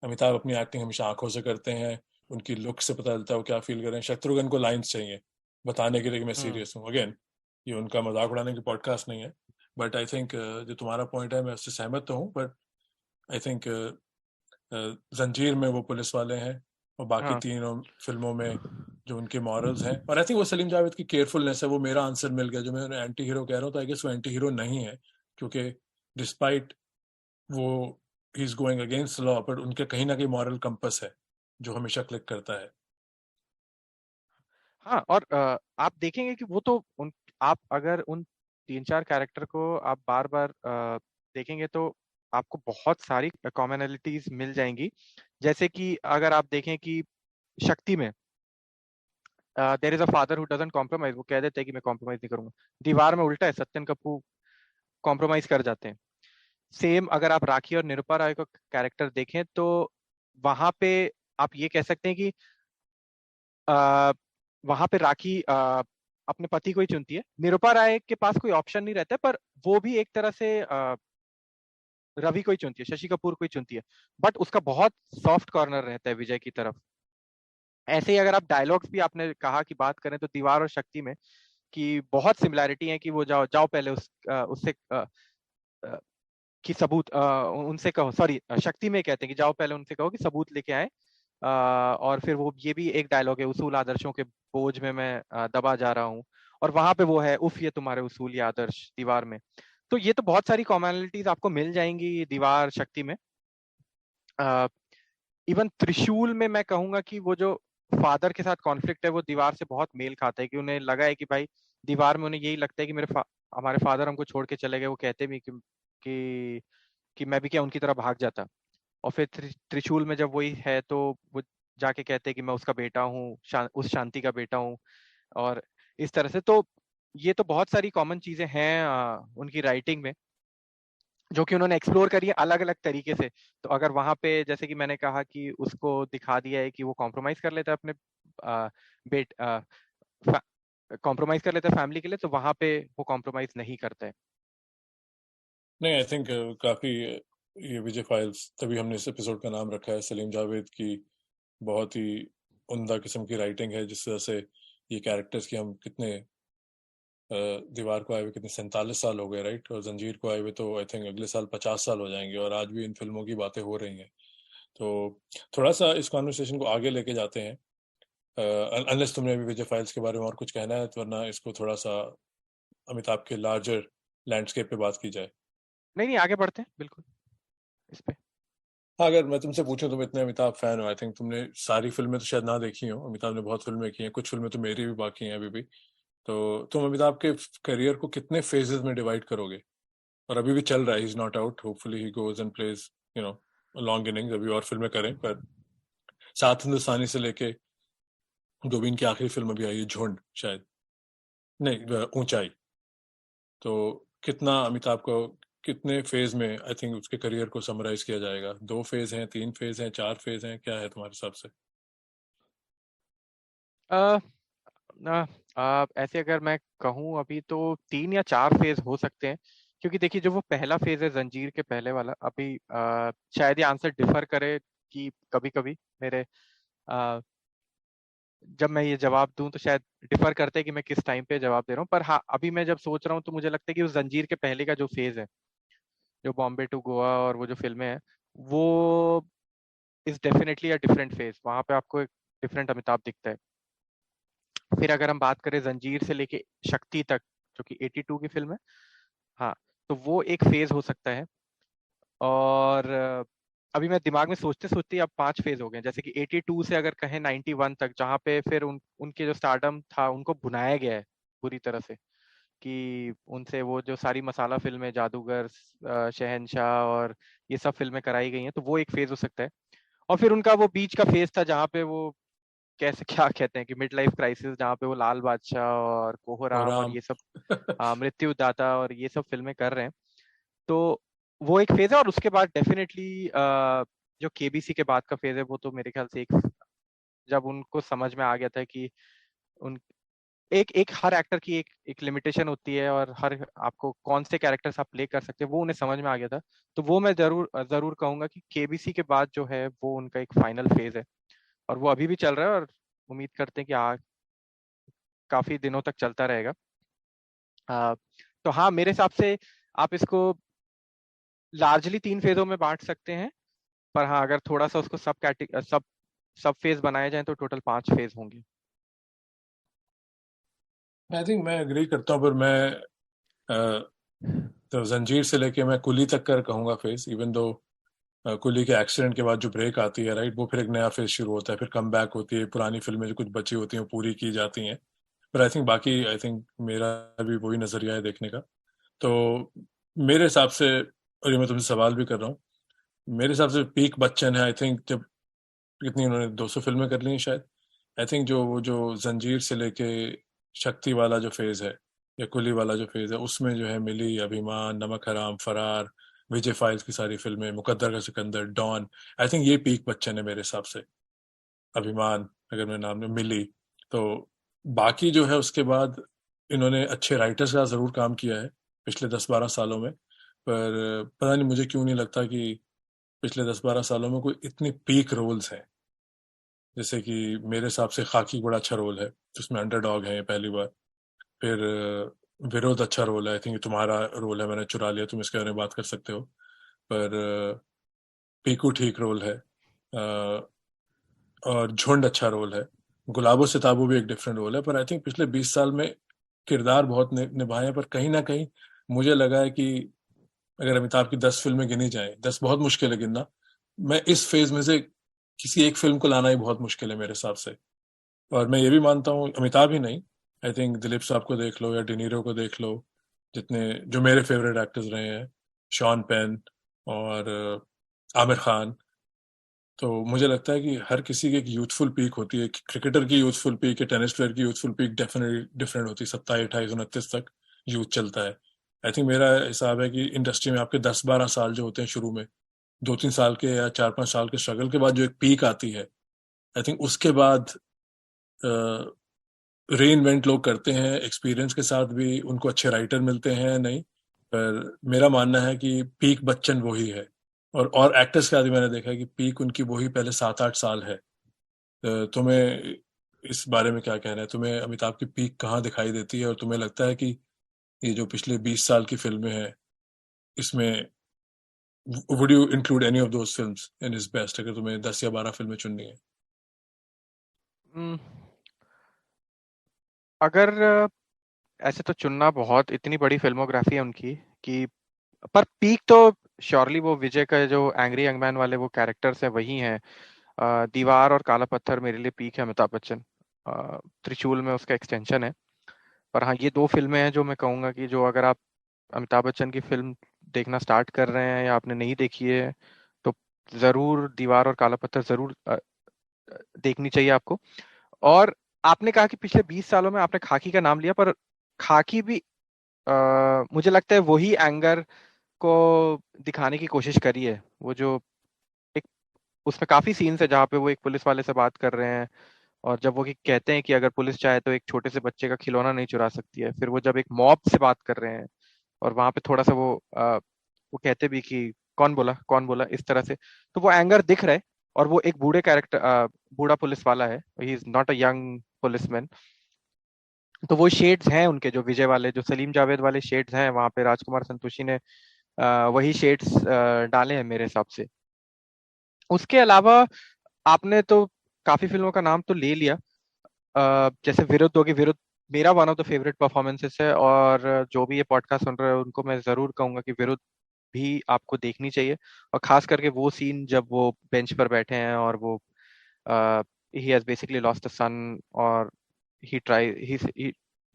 अमिताभ अपनी एक्टिंग हमेशा आंखों से करते हैं, उनकी लुक से पता चलता है वो क्या फील कर रहे हैं। शत्रुघ्न को लाइंस चाहिए बताने के लिए कि मैं सीरियस हूँ। अगेन, ये उनका मजाक उड़ाने की पॉडकास्ट नहीं है, बट आई थिंक जो तुम्हारा पॉइंट है मैं उससे सहमत तो हूँ, बट आई थिंक जंजीर में वो पुलिस वाले हैं, और बाकी
हाँ,
तीनों फिल्मों में जो उनके मॉरल्स हैं, और आई थिंक वो सलीम जावेद की केयरफुलनेस है, वो मेरा आंसर मिल गया। जो मैं एंटी हीरो कह रहा हूँ, तो आई गेस वो एंटी हीरो नहीं है, क्योंकि डिस्पाइट वो he is going against law, but उनके कहीं ना कहीं मॉरल कंपस है जो हमेशा क्लिक करता है।
हाँ। और आप देखेंगे कि वो तो उन, आप अगर उन 3-4 कैरेक्टर को आप बार बार देखेंगे तो आपको बहुत सारी कॉमनैलिटीज मिल जाएंगी। जैसे कि अगर आप देखें कि शक्ति में there is a father who doesn't compromise, वो कह देते हैं कि मैं कॉम्प्रोमाइज नहीं करूंगा। दीवार में उल्टा है, सत्यन कपूर कॉम्प्रोमाइज कर जाते हैं। सेम अगर आप राखी और निरुपा राय का कैरेक्टर देखें तो वहां पे आप ये कह सकते हैं कि आ, वहां पे राखी अपने पति को ही चुनती है, निरुपा राय के पास कोई ऑप्शन नहीं रहता है, पर वो भी एक तरह से रवि को ही चुनती है, शशि कपूर को ही चुनती है। बट उसका बहुत सॉफ्ट कॉर्नर रहता है विजय की तरफ। ऐसे ही अगर आप डायलॉग्स भी आपने कहा कि बात करें तो दीवार और शक्ति में कि बहुत सिमिलैरिटी है कि वो जाओ जाओ पहले उससे अ, कि सबूत उनसे कहो, सॉरी शक्ति में कहते हैं कि जाओ पहले उनसे कहो कि सबूत लेके आए। और फिर वो ये भी एक डायलॉग है, उसूल आदर्शों के बोझ में मैं दबा जा रहा हूँ। और वहां पे वो है, उफ ये तुम्हारे उसूल या आदर्श, दीवार में। तो ये तो बहुत सारी कॉमनैलिटीज आपको मिल जाएंगी दीवार शक्ति में। इवन त्रिशूल में मैं कहूंगा कि वो जो फादर के साथ कॉन्फ्लिक्ट है वो दीवार से बहुत मेल खाता है, कि उन्हें लगा है कि भाई दीवार में उन्हें यही लगता है कि हमारे फादर हमको छोड़ के चले गए। वो कहते भी कि कि मैं भी क्या उनकी तरह भाग जाता। और फिर त्रिशूल में जब वही है तो वो जाके कहते हैं कि मैं उसका बेटा हूँ, उस शांति का बेटा हूँ। और इस तरह से तो ये तो बहुत सारी कॉमन चीजें हैं उनकी राइटिंग में, जो कि उन्होंने एक्सप्लोर करी है अलग अलग तरीके से। तो अगर वहां पे जैसे कि मैंने कहा कि उसको दिखा दिया है कि वो कॉम्प्रोमाइज कर लेता है अपने आ, बेट कॉम्प्रोमाइज कर लेता है फैमिली के लिए, तो वहां पे वो कॉम्प्रोमाइज नहीं करता है।
नहीं, आई थिंक काफी ये विजय फाइल्स, तभी हमने इस एपिसोड का नाम रखा है, सलीम जावेद की बहुत ही उम्दा किस्म की राइटिंग है, जिस तरह से ये कैरेक्टर्स की हम कितने दीवार को आए हुए कितने 47 साल हो गए, राइट? और जंजीर को आए हुए तो आई थिंक अगले साल 50 साल हो जाएंगे, और आज भी इन फिल्मों की बातें हो रही हैं। तो थोड़ा सा इस कॉन्वर्सेशन को आगे लेके जाते हैं, अनलेस तुमने अभी विजय फाइल्स के बारे में और कुछ कहना है, तो वरना इसको थोड़ा सा अमिताभ के लार्जर लैंडस्केप पे बात की जाए।
नहीं आगे बढ़ते हैं बिल्कुल इस पे।
हाँ, अगर मैं तुमसे पूछूं, तुम इतने अमिताभ फैन हो, आई थिंक तुमने सारी फिल्में तो शायद ना देखी हो। अमिताभ ने बहुत फिल्में की हैं, कुछ फिल्में तो मेरी भी बाकी हैं अभी भी। तो तुम अमिताभ के करियर को कितने फेजेस में डिवाइड करोगे? और अभी भी चल रहा है, he is not out, hopefully he goes and plays you know long innings, अभी और फिल्में करें। पर सात हिंदुस्तानी से लेके जो भी इनकी आखिरी फिल्म अभी आई है, झुंड शायद, नहीं ऊंचाई, तो कितना अमिताभ को कितने फेज में आई थिंक उसके करियर को समराइज किया जाएगा? 2 फेज हैं, 3 फेज हैं, 4 फेज हैं, क्या है तुम्हारे हिसाब से?
अ, अ, ऐसे अगर मैं कहूँ अभी तो 3 या 4 फेज हो सकते हैं, क्योंकि देखिए जो वो पहला फेज है जंजीर के पहले वाला, अभी शायद ये आंसर डिफर करे कि कभी कभी मेरे अ, जब मैं ये जवाब दूं तो शायद डिफर करते हैं कि मैं किस टाइम पे जवाब दे रहा हूँ। पर हाँ, अभी मैं जब सोच रहा हूँ तो मुझे लगता है कि उस जंजीर के पहले का जो फेज है, जो बॉम्बे टू गोवा और वो जो फिल्में हैं, वो is definitely a different phase. वहां पे आपको एक डिफरेंट अमिताभ दिखता है। फिर अगर हम बात करें जंजीर से लेके शक्ति तक, जो कि 82 की फिल्म है, हाँ, तो वो एक फेज हो सकता है। और अभी मैं दिमाग में सोचते सोचते अब 5 फेज हो गए, जैसे कि 82 से अगर कहें 91 तक, जहाँ पे फिर उनके जो स्टारडम था उनको भुनाया गया है पूरी तरह से, कि उनसे वो जो सारी मसाला फिल्में, जादूगर, शहंशाह और ये सब फिल्में कराई गई हैं, तो वो एक फेज हो सकता है। और फिर उनका वो बीच का फेज था जहाँ पे वो कैसे क्या कहते हैं कि मिड लाइफ क्राइसिस, जहाँ पे वो लाल बादशाह और
और
कोहराम और
राम।
ये सब, मृत्युदाता और ये सब फिल्में कर रहे हैं। तो वो एक फेज है। और उसके बाद डेफिनेटली जो केबीसी के बाद का फेज है, वो तो मेरे ख्याल से एक, जब उनको समझ में आ गया था कि उन एक एक हर एक्टर की एक लिमिटेशन होती है, और हर आपको कौन से कैरेक्टर्स आप प्ले कर सकते हैं, वो उन्हें समझ में आ गया था। तो वो मैं जरूर जरूर कहूंगा कि केबीसी के बाद जो है वो उनका एक फाइनल फेज है, और वो अभी भी चल रहा है, और उम्मीद करते हैं कि काफी दिनों तक चलता रहेगा। आ, तो हाँ, मेरे हिसाब से आप इसको लार्जली 3 फेजों में बांट सकते हैं। पर हाँ, अगर थोड़ा सा उसको सब फेज बनाए जाए तो टोटल 5 फेज होंगे।
आई थिंक मैं एग्री करता हूँ, पर मैं तो जंजीर से लेके मैं कुली तक कर कहूंगा फेज, इवन दो कुली के एक्सीडेंट के बाद जो ब्रेक आती है, राइट, वो फिर एक नया फेज शुरू होता है, फिर कम बैक होती है, पुरानी फिल्में जो कुछ बची होती हैं वो पूरी की जाती हैं। पर आई थिंक बाकी, आई थिंक मेरा भी वही नजरिया है देखने का। तो मेरे हिसाब से, और ये मैं तुमसे सवाल भी कर रहा हूँ, मेरे हिसाब से पीक बच्चन है। आई थिंक जब कितनी उन्होंने 200 फिल्में कर ली हैं शायद। आई थिंक जो जंजीर से लेके शक्ति वाला जो फेज है, या कुली वाला जो फेज है, उसमें जो है मिली, अभिमान, नमक हराम, फरार, विजय फाइल्स की सारी फिल्में, मुकद्दर का सिकंदर, डॉन, आई थिंक ये पीक बच्चन है मेरे हिसाब से। अभिमान अगर मैं नाम में मिली, तो बाकी जो है उसके बाद इन्होंने अच्छे राइटर्स का जरूर काम किया है पिछले 10-12 सालों में। पर पता नहीं, मुझे क्यों नहीं लगता कि पिछले 10-12 सालों में कोई इतनी पीक रोल्स हैं। जैसे कि मेरे हिसाब से खाकी बड़ा अच्छा रोल है, जिसमें अंडरडॉग है पहली बार। फिर विरोध अच्छा रोल है, आई थिंक तुम्हारा रोल है, मैंने चुरा लिया, तुम इसके बारे में बात कर सकते हो। पर पीकू ठीक रोल है, और झुंड अच्छा रोल है। गुलाबो सिताबो भी एक डिफरेंट रोल है। पर आई थिंक पिछले 20 साल में किरदार बहुत निभाए हैं, पर कहीं ना कहीं मुझे लगा है कि अगर अमिताभ की 10 फिल्में गिनी जाए, 10 बहुत मुश्किल है गिनना, मैं इस फेज में से किसी एक फिल्म को लाना ही बहुत मुश्किल है मेरे हिसाब से। और मैं ये भी मानता हूँ, अमिताभ ही नहीं, आई थिंक दिलीप साहब को देख लो या डिनीरो को देख लो, जितने जो मेरे फेवरेट एक्टर्स रहे हैं, शॉन पेन और आमिर खान। तो मुझे लगता है कि हर किसी की एक यूथफुल पीक होती है। क्रिकेटर की यूथफुल पीक है, टेनिस प्लेयर की यूथफुल पीक डेफिनेटली डिफरेंट होती है, 27, 28, 29 तक यूथ चलता है। आई थिंक मेरा हिसाब है कि इंडस्ट्री में आपके 10-12 साल जो होते हैं शुरू में, 2-3 साल के या 4-5 साल के स्ट्रगल के बाद जो एक पीक आती है, आई थिंक उसके बाद री इन्वेंट लोग करते हैं, एक्सपीरियंस के साथ भी उनको अच्छे राइटर मिलते हैं, नहीं। पर मेरा मानना है कि पीक बच्चन वही है। और एक्टर्स के आदि मैंने देखा है कि पीक उनकी वही पहले 7-8 साल है। तुम्हें इस बारे में क्या कहना है तुम्हें? अमिताभ की पीक कहाँ दिखाई देती है, और तुम्हें लगता है कि ये जो पिछले 20 साल की फिल्में हैं, इसमें would you include any of those films in his best, अगर तुम्हें 10 या 12 फिल्में चुननी है?
हम्म, अगर ऐसे तो चुनना बहुत, इतनी बड़ी फिल्मोग्राफी है उनकी कि, पर पीक तो श्योरली वो विजय का जो एंग्री यंग मैन वाले वो कैरेक्टर्स है वही हैं। दीवार और काला पत्थर मेरे लिए पीक है अमिताभ बच्चन। त्रिशूल में उसका एक्सटेंशन है। पर हाँ, ये दो फिल्में हैं जो मैं कहूँगा कि जो अगर आप अमिताभ बच्चन की फिल्म देखना स्टार्ट कर रहे हैं या आपने नहीं देखी है तो जरूर दीवार और काला पत्थर जरूर देखनी चाहिए आपको। और आपने कहा कि पिछले 20 सालों में आपने खाकी का नाम लिया, पर खाकी भी मुझे लगता है वही एंगर को दिखाने की कोशिश करी है। वो जो एक, उसमें काफी सीन्स है जहाँ पे वो एक पुलिस वाले से बात कर रहे हैं, और जब वो कहते हैं कि अगर पुलिस चाहे तो एक छोटे से बच्चे का खिलौना नहीं चुरा सकती है, फिर वो जब एक मॉब से बात कर रहे हैं और वहां पे थोड़ा सा वो कहते भी कि कौन बोला इस तरह से, तो वो एंगर दिख रहा है। और वो एक बूढ़े कैरेक्टर, बूढ़ा पुलिस वाला है, he is not a young policeman. तो वो शेड्स हैं उनके, जो विजय वाले, जो सलीम जावेद वाले शेड्स हैं वहां पे राजकुमार संतोषी ने वही शेड्स डाले हैं मेरे हिसाब से। उसके अलावा आपने तो काफी फिल्मों का नाम तो ले लिया। जैसे विरुद्ध होगी, विरुद्ध मेरा one of the favourite performances है, और जो भी ये पॉडकास्ट सुन रहे हैं उनको मैं जरूर कहूंगा कि विरुद्ध भी आपको देखनी चाहिए। और खास करके वो सीन जब वो बेंच पर बैठे हैं और वो ही has basically lost the son, और he try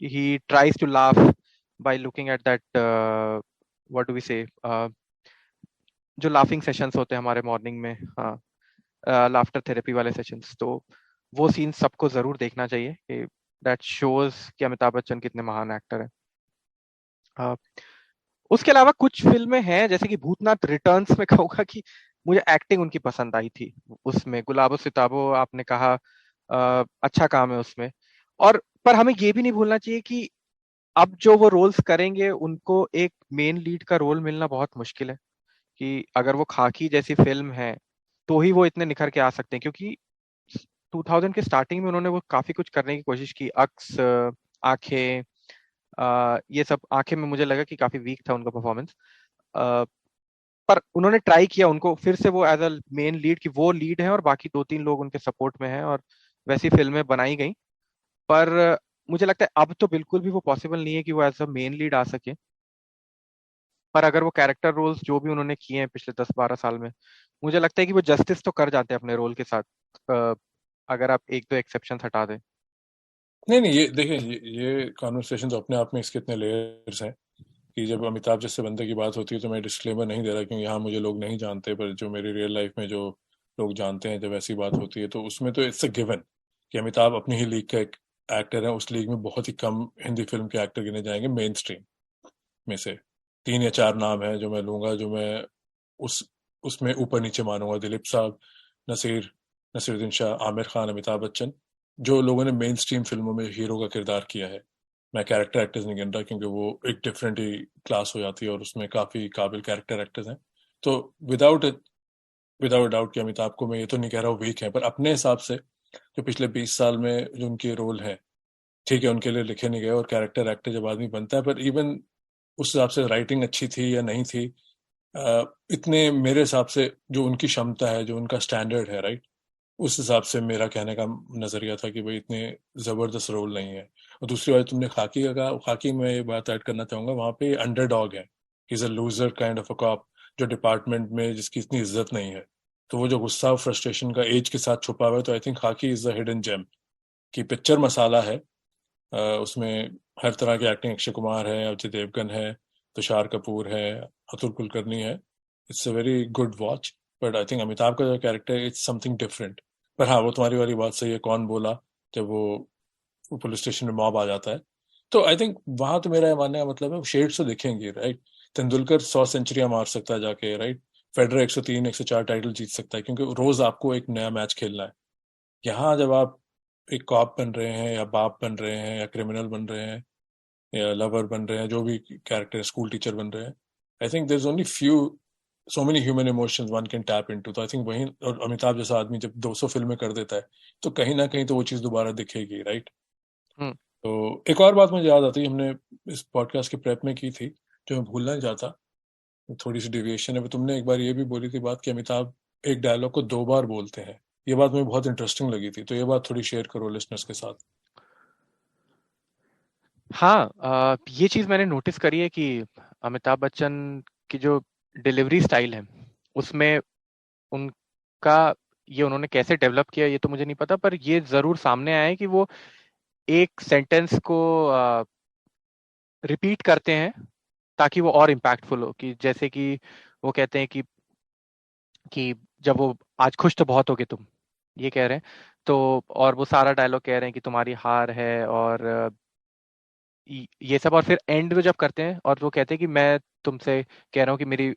he tries to laugh by looking at that, what do we say, जो लाफिंग सेशंस होते हैं हमारे मॉर्निंग में, हाँ, लाफ्टर थेरेपी वाले सेशंस, तो वो सीन सबको जरूर देखना चाहिए कि दैट शोज कि अमिताभ बच्चन कितने महान एक्टर हैं। उसके अलावा कुछ फिल्में हैं जैसे कि भूतनाथ रिटर्न्स में कहूंगा कि मुझे एक्टिंग उनकी पसंद आई थी। उसमें गुलाबो सिताबो आपने कहा, अच्छा काम है उसमें। और पर हमें ये भी नहीं भूलना चाहिए कि अब जो वो रोल्स करेंगे उनको एक मेन लीड का रोल मिलना बहुत मुश्किल है। कि अगर वो खाकी जैसी फिल्म है तो ही वो इतने निखर के आ सकते हैं, क्योंकि 2000 के स्टार्टिंग में उन्होंने वो काफी कुछ करने की कोशिश की। अक्स, आंखें, ये सब। आंखें में मुझे लगा कि काफी वीक था उनका परफॉर्मेंस, पर उन्होंने ट्राई किया उनको फिर से वो एज अ मेन लीड, कि वो लीड है और बाकी दो तीन लोग उनके सपोर्ट में हैं, और वैसी फिल्में बनाई गई। पर मुझे लगता है अब तो बिल्कुल भी वो पॉसिबल नहीं है कि वो एज अ मेन लीड आ सके। पर अगर वो कैरेक्टर रोल्स जो भी उन्होंने किए हैं पिछले 10-12 साल में, मुझे लगता है कि वो जस्टिस तो कर जाते हैं अपने रोल के साथ, अ, अगर आप एक दो एक्सेप्शन हटा दें।
नहीं नहीं, ये देखिए, ये कॉन्वर्सेशन तो अपने आप में इसके इतने लेयर्स हैं कि जब अमिताभ जैसे बंदे की बात होती है तो मैं डिस्क्लेमर नहीं दे रहा, क्योंकि यहाँ मुझे लोग नहीं जानते, पर जो मेरी रियल लाइफ में जो लोग जानते हैं, जब ऐसी बात होती है तो उसमें तो इट्स अ गिवन कि अमिताभ अपनी ही लीग का एक एक्टर है। उस लीग में बहुत ही कम हिंदी फिल्म के एक्टर गिने जाएंगे मेन स्ट्रीम में से। 3 या 4 नाम है जो मैं लूंगा, जो मैं उस उसमें ऊपर नीचे मानूंगा: दिलीप साहब, नसीर, नसीरुद्दीन शाह, आमिर खान, अमिताभ बच्चन, जो लोगों ने मेन स्ट्रीम फिल्मों में हीरो का किरदार किया है। मैं कैरेक्टर एक्टर्स नहीं गिन रहा, क्योंकि वो एक डिफरेंट ही क्लास हो जाती है और उसमें काफी काबिल कैरेक्टर एक्टर्स हैं। तो विदाउट विदाउट डाउट कि अमिताभ को मैं ये तो नहीं कह रहा हूँ वीक है, पर अपने हिसाब से जो पिछले 20 साल में जो उनके रोल हैं, ठीक है, उनके लिए लिखे नहीं गए, और कैरेक्टर एक्टर जब आदमी बनता है, पर इवन उस हिसाब से राइटिंग अच्छी थी या नहीं थी, इतने मेरे हिसाब से जो उनकी क्षमता है, जो उनका स्टैंडर्ड है, राइट, उस हिसाब से मेरा कहने का नजरिया था कि भाई इतने जबरदस्त रोल नहीं है। और दूसरी बात, तुमने खाकी का कहा, खाकी में ये बात ऐड करना चाहूंगा, वहां पे अंडरडॉग है, he is a loser kind of a cop, जो डिपार्टमेंट में जिसकी इतनी इज्जत नहीं है। तो वो जो गुस्सा और फ्रस्ट्रेशन का एज के साथ छुपा हुआ है, तो आई थिंक खाकी इज अ हिडन जेम की पिक्चर मसाला है। उसमें हर तरह की एक्टिंग, अक्षय कुमार है, अजय देवगन है, तुषार कपूर है, अतुल कुलकर्णी है। It's a very good watch. But I think Amitabh का जो कैरेक्टर है, इट्स समथिंग डिफरेंट। पर हाँ, वो तुम्हारी वाली बात सही है, कौन बोला, जब वो पुलिस स्टेशन में मॉब आ जाता है, तो आई थिंक वहां तो मेरा ये मानने का मतलब है शेड्स तो दिखेंगे, राइट। तेंदुलकर 100 सेंचुरियां मार सकता है जाके, राइट। फेडरर 103 104 टाइटल जीत सकता है, क्योंकि रोज आपको एक नया मैच खेलना है। यहाँ जब आप एक कॉप बन रहे हैं, या बाप बन रहे हैं, या क्रिमिनल बन रहे हैं, या लवर बन रहे हैं, जो भी कैरेक्टर, स्कूल टीचर बन रहे हैं, I think there is only few so many human emotions one can tap into. तो आई थिंक वहीं, और अमिताभ जैसा आदमी जब 200 फिल्में कर देता है तो कहीं ना कहीं तो वो चीज दोबारा दिखेगी, राइट?
हम्म।
तो एक और बात मुझे याद आती है, हमने इस पॉडकास्ट की प्रेप में की थी, जो मैं भूलना नहीं चाहता, थोड़ी सी डेविएशन है, पर तुमने एक बार ये भी बोली थी बात कि अमिताभ एक डायलॉग को 2 बार बोलते हैं। ये बात मुझे बहुत इंटरेस्टिंग लगी थी, तो ये बात थोड़ी शेयर करो लिसनर्स के साथ।
हाँ, ये चीज मैंने नोटिस करी है कि अमिताभ बच्चन की जो डिलीवरी स्टाइल है उसमें उनका, ये उन्होंने कैसे डेवलप किया ये तो मुझे नहीं पता, पर ये जरूर सामने आया है कि वो एक सेंटेंस को रिपीट करते हैं ताकि वो और इम्पैक्टफुल हो। कि जैसे कि वो कहते हैं कि जब वो, आज खुश तो बहुत होगे तुम, ये कह रहे हैं, तो और वो सारा डायलॉग कह रहे हैं कि तुम्हारी हार है और ये सब, और फिर एंड में जब करते हैं और वो कहते हैं कि मैं तुमसे कह रहा हूँ कि मेरी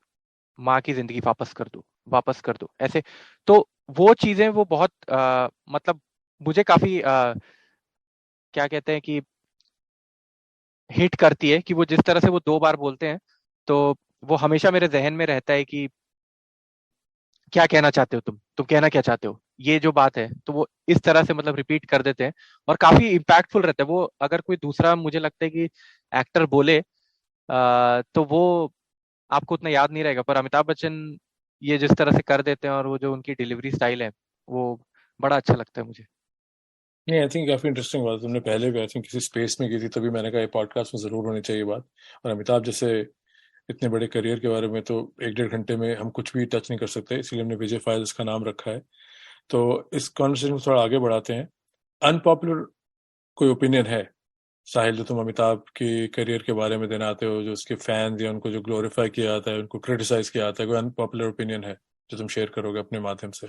माँ की जिंदगी वापस कर दो, वापस कर दो, ऐसे। तो वो चीजें वो बहुत मतलब मुझे काफी क्या कहते हैं कि हिट करती है कि वो जिस तरह से वो 2 बार बोलते हैं, तो वो हमेशा मेरे जहन में रहता है कि क्या कहना चाहते हो तुम कहना क्या चाहते हो, ये जो बात है, तो वो इस तरह से मतलब रिपीट कर देते हैं और काफी इम्पैक्टफुल रहता है वो। अगर कोई दूसरा, मुझे लगता है कि एक्टर बोले तो वो आपको उतना याद नहीं रहेगा, पर अमिताभ बच्चन ये जिस तरह से कर देते हैं और वो जो उनकी डिलीवरी स्टाइल है वो बड़ा अच्छा लगता है मुझे।
नहीं, आई थिंक काफी इंटरेस्टिंग बात तुमने पहले भी आई थिंक किसी स्पेस में की थी, तभी मैंने कहा ये पॉडकास्ट में जरूर होनी चाहिए बात। और अमिताभ जैसे इतने बड़े करियर के बारे में तो 1-1.5 घंटे में हम कुछ भी टच नहीं कर सकते, इसलिए हमने विजय फाइल्स का नाम रखा है। तो इस कॉन्वर्सेशन को थोड़ा आगे बढ़ाते हैं। अनपॉपुलर कोई ओपिनियन है साहिल, जो तुम अमिताभ के करियर के बारे में देना आते हो, जो उसके फैंस या उनको जो ग्लोरीफाई किया जाता है, उनको क्रिटिसाइज किया जाता है, कोई अनपॉपुलर ओपिनियन है जो तुम शेयर करोगे अपने माध्यम से?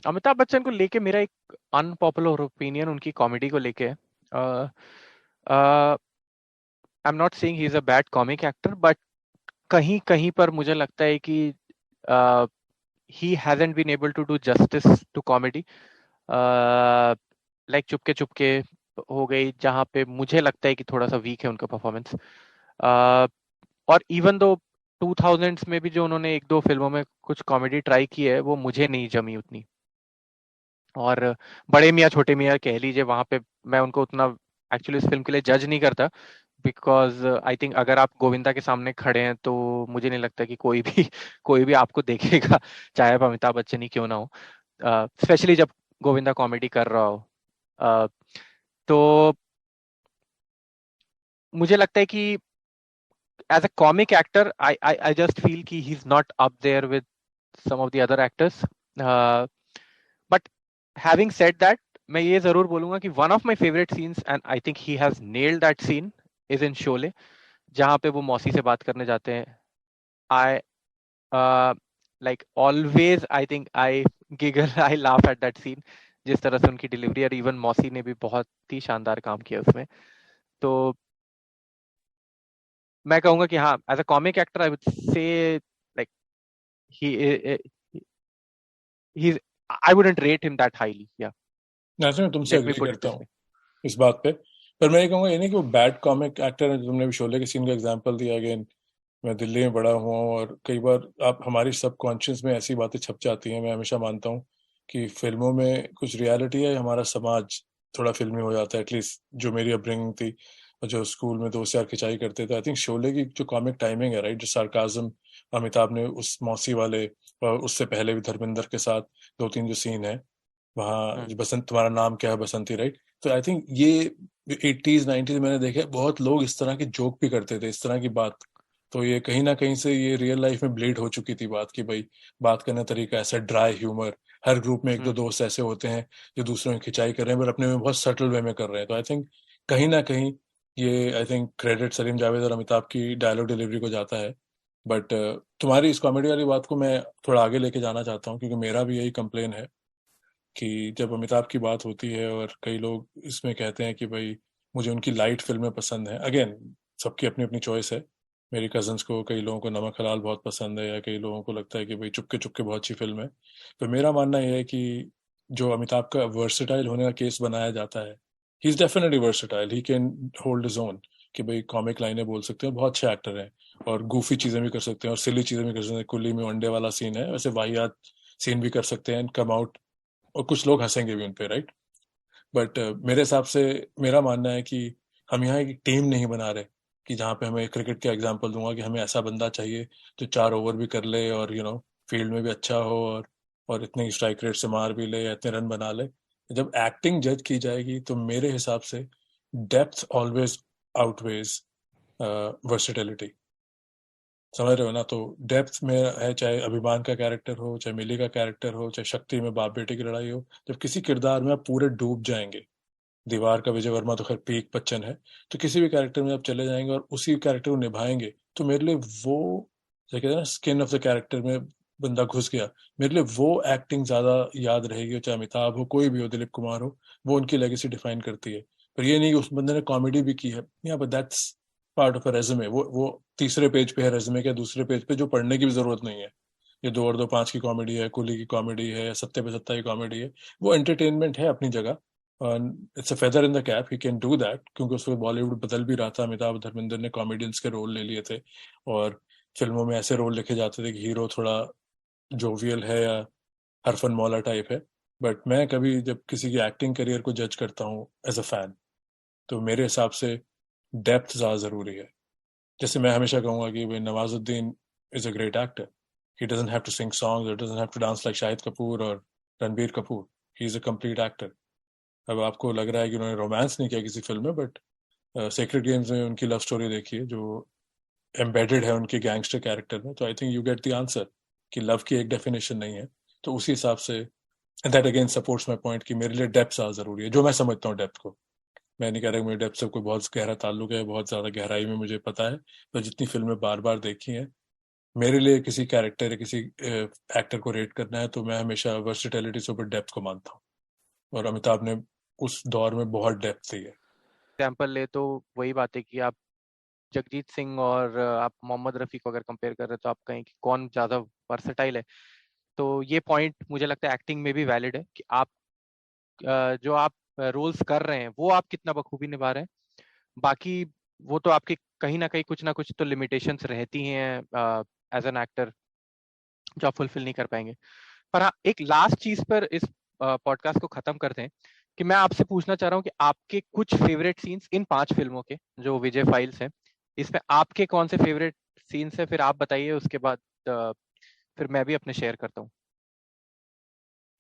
अमिताभ बच्चन को लेके मेरा एक अनपॉपुलर ओपिनियन उनकी कॉमेडी को लेके है। I am not saying he is a bad comic actor, but कहीं कहीं पर मुझे लगता है कि he hasn't been able to do justice to comedy. Like Chupke Chupke हो गई, जहाँ पे मुझे लगता है कि थोड़ा सा वीक है उनका परफॉर्मेंस। और इवन दो 2000s में भी जो उन्होंने 1-2 फिल्मों में कुछ कॉमेडी ट्राई की है वो मुझे नहीं जमी उतनी। और बड़े मियाँ छोटे मियाँ कह लीजिए, वहां पे मैं उनको उतना एक्चुअली इस फिल्म के लिए जज नहीं करता, बिकॉज आई थिंक अगर आप गोविंदा के सामने खड़े हैं तो मुझे नहीं लगता कि कोई भी कोई भी आपको देखेगा, चाहे आप अमिताभ बच्चन ही क्यों ना हो, स्पेशली जब गोविंदा कॉमेडी कर रहा हो। अ, तो मुझे लगता है कि as a comic actor I just feel कि he is not up there with some of the other actors. But having said that, मैं ये जरूर बोलूंगा कि one of my favourite scenes, and I think he has nailed that scene, is in Sholay, जहाँ पे वो मौसी से बात करने जाते हैं। I like always, I think I giggle, I laugh at that scene, जिस तरह से उनकी डिलीवरी, और इवन मौसी ने भी बहुत ही शानदार काम किया उसमें। तो मैं कहूंगा कि हाँ, as a comic actor I would say like he he I wouldn't rate him that highly, या
ऐसे मैं तुमसे
let me
agree
put it
करता
दिस
हूँ
वे।
इस बात पे। पर मैं ये कहूँगा ये नहीं कि वो बैड कॉमिक एक्टर है। तुमने भी शोले के सीन का एग्जांपल दिया। अगेन, मैं दिल्ली में बड़ा हुआ हूँ और कई बार आप हमारी सबकॉन्शियस में ऐसी बातें छप जाती हैं। मैं हमेशा मानता हूँ कि फिल्मों में कुछ रियलिटी है, हमारा समाज थोड़ा फिल्मी हो जाता है, एटलीस्ट जो मेरी अपब्रिंगिंग थी और जो स्कूल में दोस्त यार खिंचाई करते थे। आई थिंक शोले की जो कॉमिक टाइमिंग है, राइट, जो सार्काज्म अमिताभ ने उस मौसी वाले और उससे पहले भी धर्मेंद्र के साथ 2-3 जो सीन है वहाँ, जो बसंत तुम्हारा नाम क्या है बसंती, राइट। तो आई थिंक ये 80s 90s मैंने देखे बहुत लोग इस तरह के जोक भी करते थे, इस तरह की बात। तो ये कहीं ना कहीं से ये रियल लाइफ में ब्लीड हो चुकी थी बात, कि भाई बात करने का तरीका ऐसा ड्राई ह्यूमर। हर ग्रुप में 1-2 दोस्त ऐसे होते हैं जो दूसरों की खिंचाई कर रहे हैं पर अपने में बहुत सटल वे में कर रहे हैं। तो आई थिंक कहीं ना कहीं ये, I think credit Salim Javed और अमिताभ की डायलॉग डिलीवरी को जाता है। बट तुम्हारी इस कॉमेडी वाली बात को मैं थोड़ा आगे लेके जाना चाहता हूँ, क्योंकि मेरा भी यही कंप्लेन है कि जब अमिताभ की बात होती है और कई लोग इसमें कहते हैं कि भाई मुझे उनकी लाइट फिल्में पसंद हैं। अगेन, सबकी अपनी अपनी चॉइस है। मेरी कजन्स को, कई लोगों को नमक हलाल बहुत पसंद है, या कई लोगों को लगता है कि भाई चुपके चुपके बहुत अच्छी फिल्म है। तो मेरा मानना यह है कि जो अमिताभ का वर्सेटाइल होने का केस बनाया जाता है, he is definitely versatile, he can hold his own. कि भाई कॉमिक लाइनें बोल सकते हैं, बहुत अच्छे एक्टर हैं और गूफी चीजें भी कर सकते हैं और सिली चीजें भी कर सकते हैं। कुली में अंडे वाला सीन है, वैसे वाहियात सीन भी कर सकते हैं, कम आउट, और कुछ लोग हंसेंगे भी उनपे, राइट। बट मेरे हिसाब से मेरा मानना है कि हम यहाँ एक टीम नहीं बना रहे, कि जहाँ पे हमें क्रिकेट का एग्जांपल दूंगा कि हमें ऐसा बंदा चाहिए जो 4 ओवर भी कर ले और फील्ड में भी अच्छा हो और इतनी स्ट्राइक रेट से मार भी ले या इतने रन बना ले। जब एक्टिंग जज की जाएगी तो मेरे हिसाब से डेप्थ ऑलवेज आउटवेज वर्सेटिलिटी, समझ रहे हो ना। तो डेप्थ में है, चाहे अभिमान का कैरेक्टर हो, चाहे मिली का कैरेक्टर हो, चाहे शक्ति में बाप बेटे की लड़ाई हो, जब किसी किरदार में आप पूरे डूब जाएंगे, दीवार का विजय वर्मा तो खैर पीक बच्चन है, तो किसी भी कैरेक्टर में आप चले जाएंगे और उसी कैरेक्टर को निभाएंगे, तो मेरे लिए वो, जैसे कहते हैं ना, स्किन ऑफ द कैरेक्टर में बंदा घुस गया, मेरे लिए वो एक्टिंग ज्यादा याद रहेगी। चाहे अमिताभ हो, कोई भी हो, दिलीप कुमार हो, वो उनकी लेगेसी डिफाइन करती है। पर ये नहीं कि उस बंदे ने कॉमेडी भी की है, या but that's part of a resume. वो तीसरे पेज पे है रेज्यूमे के, दूसरे पेज पे जो पढ़ने की भी जरूरत नहीं है। ये 2 और 2 5 की कॉमेडी है, कुली की कॉमेडी है, सत्ते पे सत्ता की कॉमेडी है, वो एंटरटेनमेंट है अपनी जगह। It's a feather in the cap, he can do that, क्योंकि उस वक्त बॉलीवुड बदल भी रहा था, अमिताभ धर्मेंद्र ने कॉमेडियंस के रोल ले लिए थे और फिल्मों में ऐसे रोल लिखे जाते थे कि हीरो थोड़ा जोवियल है या हरफन मौला टाइप है। बट मैं कभी जब किसी की एक्टिंग करियर को जज करता हूँ एज अ फैन, तो मेरे हिसाब से डेप्थ ज़्यादा ज़रूरी है। जैसे मैं हमेशा कहूँगा कि भाई Nawazuddin is a great actor, he doesn't have to sing songs, he doesn't have to dance like Shahid Kapoor और Ranbir Kapoor, he is a complete actor. अब आपको लग रहा है कि उन्होंने रोमांस नहीं किया किसी फिल्म में, बट सेक्रेट गेम्स में उनकी लव स्टोरी देखिए जो एम्बेडेड है उनके गैंगस्टर कैरेक्टर में, तो I think you get the answer कि लव की एक डेफिनेशन नहीं है। तो उसी हिसाब say that again supports my point कि मेरे लिए डेप्थ ज़्यादा ज़रूरी है, जो मैं समझता हूँ डेप्थ को। मैं नहीं कह रहा कि मेरे डेप्थ से कोई बहुत गहरा ताल्लुक है, बहुत ज़्यादा गहराई में मुझे पता है, तो जितनी फिल्में बार बार देखी हैं, मेरे लिए किसी कैरेक्टर या किसी एक्टर को रेट करना है तो मैं हमेशा वर्सिटैलिटी से ऊपर डेप्थ को मानता हूँ, और अमिताभ ने उस दौर में बहुत डेप्थ दी है।
एग्जाम्पल ले तो वही बात है कि आप जगजीत सिंह और आप मोहम्मद रफी को अगर कंपेयर कर रहे हो तो आप कहें कि कौन ज्यादा वर्सेटाइल है। तो ये पॉइंट मुझे लगता है एक्टिंग में भी वैलिड है कि आप जो आप रोल्स कर रहे हैं वो आप कितना बखूबी निभा रहे हैं। बाकी वो तो आपके कहीं ना कुछ तो लिमिटेशंस रहती हैं एज एन एक्टर, जो आप फुलफिल नहीं कर पाएंगे। पर हाँ, एक लास्ट चीज पर इस पॉडकास्ट को खत्म करते हैं कि मैं आपसे पूछना चाह रहा हूँ कि आपके कुछ फेवरेट सीन्स इन 5 फिल्मों के जो विजय फाइल्स हैं, इसमें आपके कौन से फेवरेट सीन्स हैं, फिर आप बताइए, उसके बाद फिर मैं भी अपने शेयर करता हूँ।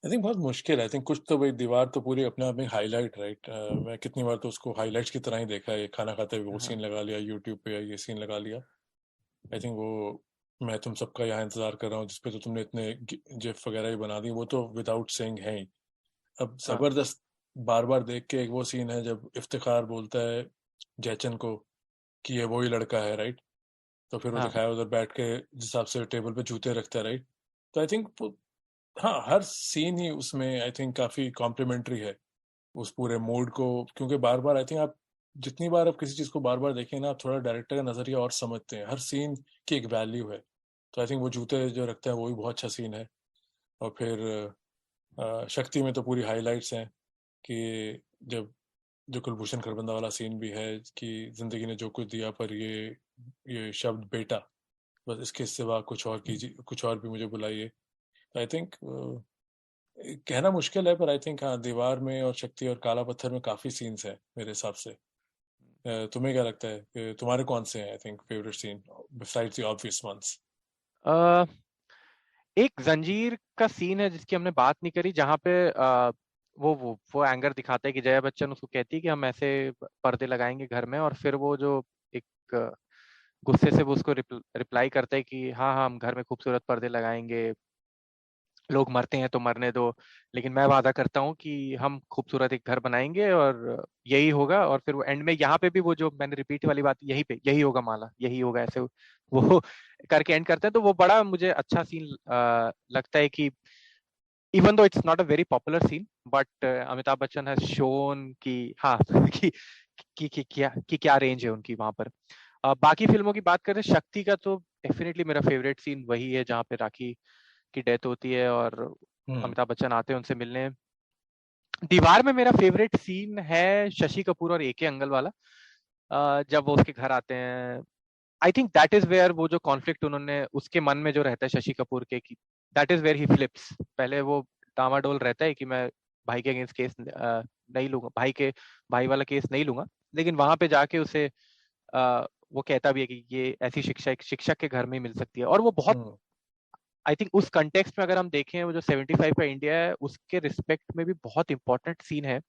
आई थिंक बहुत मुश्किल है। आई थिंक कुछ तो भाई, दीवार तो पूरी अपने आप में हाईलाइट, राइट। मैं कितनी बार तो उसको हाईलाइट्स की तरह ही देखा है, खाना खाते हुए वो
हाँ
सीन लगा लिया यूट्यूब पे, या ये सीन लगा लिया। आई थिंक वो मैं तुम सबका यहाँ इंतजार कर रहा हूँ, जिसपे तो तुमने इतने जिफ वगैरह ही बना दी, वो तो विदाउट सेइंग है ही। अब
हाँ
जबरदस्त बार बार देख के एक वो सीन है जब इफ्तिखार बोलता है जयचंद को कि ये वही लड़का है, राइट। तो फिर वो
हाँ
दिखाया उधर बैठ के जिस हिसाब से टेबल पे जूते रखता है, राइट। तो आई थिंक हाँ, हर सीन ही उसमें आई थिंक काफी कॉम्प्लीमेंट्री है उस पूरे मूड को, क्योंकि बार बार आई थिंक आप जितनी बार आप किसी चीज को बार बार देखें ना, आप थोड़ा डायरेक्टर का नजरिया और समझते हैं, हर सीन की एक वैल्यू है। तो आई थिंक वो जूते जो रखते हैं वो भी बहुत अच्छा सीन है। और फिर शक्ति में तो पूरी हाइलाइट्स हैं कि जब जो कुलभूषण खरबंदा वाला सीन भी है कि जिंदगी ने जो कुछ दिया, पर ये शब्द बेटा, बस इसके सिवा कुछ और कीजिए, कुछ और भी मुझे बुलाइए। आई थिंक कहना मुश्किल है, पर आई थिंक हाँ, दीवार में और शक्ति और काला पत्थर में काफी सीन्स हैं मेरे हिसाब से। तुम्हें क्या लगता है कि तुम्हारे कौन से हैं I think favourite scene besides the obvious ones?
Uh, एक जंजीर का सीन है जिसकी हमने बात नहीं करी, जहाँ पे वो एंगर दिखाता है कि जया बच्चन उसको कहती है कि हम ऐसे पर्दे लगाएंगे घर में, और फिर वो जो एक गुस्से से वो उसको रिप्लाई करता है कि हाँ हाँ हम घर में खूबसूरत पर्दे लगाएंगे, लोग मरते हैं तो मरने दो, लेकिन मैं वादा करता हूँ कि हम खूबसूरत एक घर बनाएंगे और यही होगा। और फिर वो एंड में यहाँ पे भी वो जो मैंने रिपीट वाली बात, यही पे यही होगा माला, यही होगा, ऐसे वो करके एंड करते हैं। तो वो बड़ा मुझे अच्छा सीन लगता है कि even though it's not a very popular scene, but Amitabh Bachchan has shown कि हाँ कि क्या रेंज है उनकी वहां पर। बाकी फिल्मों की बात करें, शक्ति का तो डेफिनेटली मेरा फेवरेट सीन वही है जहाँ पे राखी की डेथ होती है और
हम्म।
अमिताभ बच्चन आते हैं उनसे मिलने। दीवार में मेरा फेवरेट सीन है शशि कपूर और एके अंगल वाला, जब वो उसके घर आते हैं, I think that is where वो जो कॉन्फ्लिक्ट उन्होंने उसके मन में जो रहता है शशि कपूर के, कि that is where he flips. पहले वो डामाडोल रहता है कि मैं भाई के अगेंस्ट केस नहीं लूंगा, भाई वाला केस नहीं लूंगा, लेकिन वहां पे जाके उसे वो कहता भी है कि ये ऐसी शिक्षा एक शिक्षक के घर में ही मिल सकती है। और वो बहुत, आई थिंक उस कंटेक्स्ट में अगर हम देखें, वो जो 75 का इंडिया है उसके रिस्पेक्ट में भी बहुत इंपॉर्टेंट सीन है,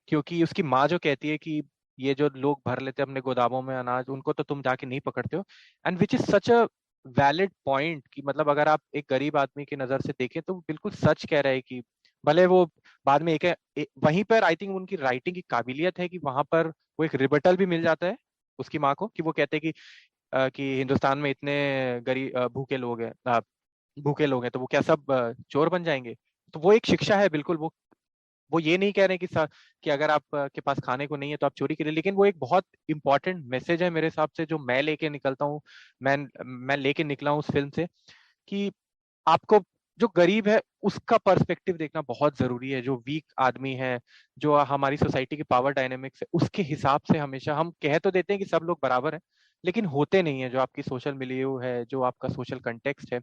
क्योंकि उसकी माँ जो कहती है कि ये जो लोग भर लेते हैं अपने गोदामों में अनाज, उनको तो तुम जाके नहीं पकड़ते हो। And which is such a valid point, कि मतलब अगर आप एक गरीब आदमी की नजर से देखें तो बिल्कुल सच कह रहे हैं कि भले वो बाद में वहीं पर आई थिंक उनकी राइटिंग की काबिलियत है कि वहां पर वो एक रिबटल भी मिल जाता है उसकी माँ को, कि वो कहते हैं कि हिंदुस्तान में इतने गरीब भूखे लोग हैं तो वो क्या सब चोर बन जाएंगे। तो वो एक शिक्षा है बिल्कुल। वो ये नहीं कह रहे कि अगर आप के पास खाने को नहीं है तो आप चोरी करिए, लेकिन वो एक बहुत इंपॉर्टेंट मैसेज है मेरे हिसाब से, जो मैं लेके निकलता हूँ, मैं लेके निकला हूँ उस फिल्म से, कि आपको जो गरीब है उसका पर्सपेक्टिव देखना बहुत जरूरी है। जो वीक आदमी है, जो हमारी सोसाइटी की पावर डायनेमिक्स है, उसके हिसाब से हमेशा हम कह तो देते हैं कि सब लोग बराबर हैं, लेकिन होते नहीं है। जो आपकी सोशल मिलियो है, जो आपका सोशल कंटेक्स्ट है,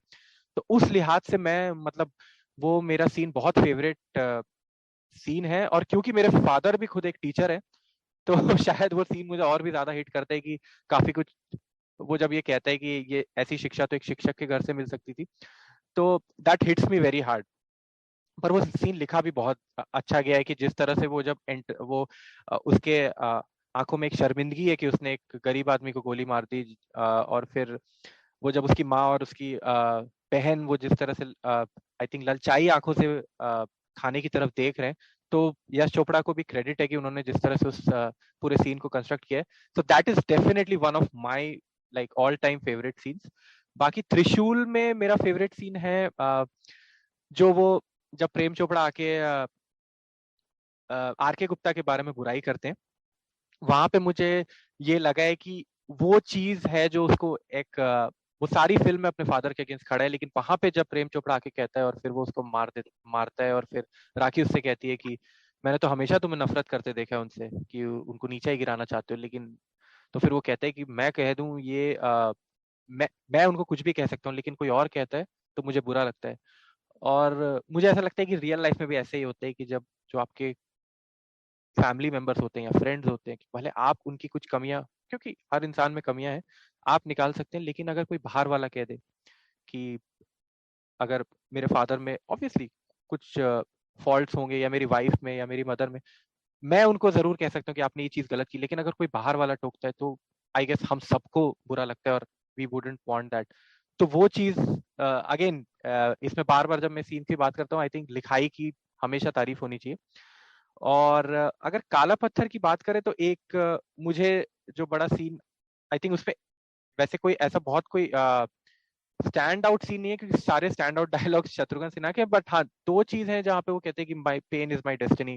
तो उस लिहाज से मैं मतलब वो मेरा सीन बहुत फेवरेट सीन है। और क्योंकि मेरे फादर भी खुद एक टीचर है, तो शायद वो सीन मुझे और भी ज्यादा हिट करता है कि काफी कुछ, वो जब ये कहता है कि ये ऐसी शिक्षा तो एक शिक्षक के घर से मिल सकती थी, तो that hits me very hard. पर वो सीन लिखा भी बहुत अच्छा गया है, कि जिस तरह से वो जब उसके आंखों में एक शर्मिंदगी है कि उसने एक गरीब आदमी को गोली मार दी, और फिर वो जब उसकी माँ और उसकी बहन वो जिस तरह से आई थिंक ललचाई आंखों से खाने की तरफ देख रहे हैं, तो यश चोपड़ा को भी क्रेडिट है कि उन्होंने जिस तरह से उस पूरे सीन को कंस्ट्रक्ट किया है। So that is definitely one of my like all time favourite scenes. बाकी त्रिशूल में मेरा फेवरेट सीन है जो वो जब प्रेम चोपड़ा आके आर के गुप्ता के बारे में बुराई करते हैं, वहां पे मुझे ये लगा है कि वो चीज है जो उसको एक वो सारी फिल्म में अपने फादर के अगेंस्ट खड़ा है, लेकिन वहां पे जब प्रेम चोपड़ा आके कहता है और फिर वो उसको मारता है, और फिर राखी उससे कहती है कि मैंने तो हमेशा तुम्हें नफरत करते देखा है उनसे, कि उनको नीचे ही गिराना चाहते हो, लेकिन तो फिर वो कहता है कि मैं कह दूं ये मैं उनको कुछ भी कह सकता हूँ, लेकिन कोई और कहता है तो मुझे बुरा लगता है। और मुझे ऐसा लगता है कि रियल लाइफ में भी ऐसे ही होता है, कि जब जो आपके फैमिली मेंबर्स होते हैं या फ्रेंड्स होते हैं, कि भले आप उनकी कुछ कमियां, क्योंकि हर इंसान में कमियां हैं, आप निकाल सकते हैं, लेकिन अगर कोई बाहर वाला कह दे कि अगर मेरे फादर में ऑब्वियसली कुछ फॉल्ट्स होंगे, या मेरी वाइफ में या मेरी मदर में, मैं उनको जरूर कह सकता हूँ कि आपने ये चीज गलत की, लेकिन अगर कोई बाहर वाला टोकता है तो आई गेस हम सबको बुरा लगता है, और वी वुडंट वांट दैट। तो वो चीज अगेन इसमें बार बार जब मैं सीन की बात करता हूँ, आई थिंक लिखाई की हमेशा तारीफ होनी चाहिए। और अगर काला पत्थर की बात करें तो एक मुझे जो बड़ा सीन आई थिंक उसमें, वैसे कोई ऐसा बहुत कोई स्टैंड आउट सीन नहीं है, क्योंकि सारे stand out dialogue Shatrughan Sinha के, बट हाँ दो चीज है जहाँ पे वो कहते हैं कि my pain is my destiny,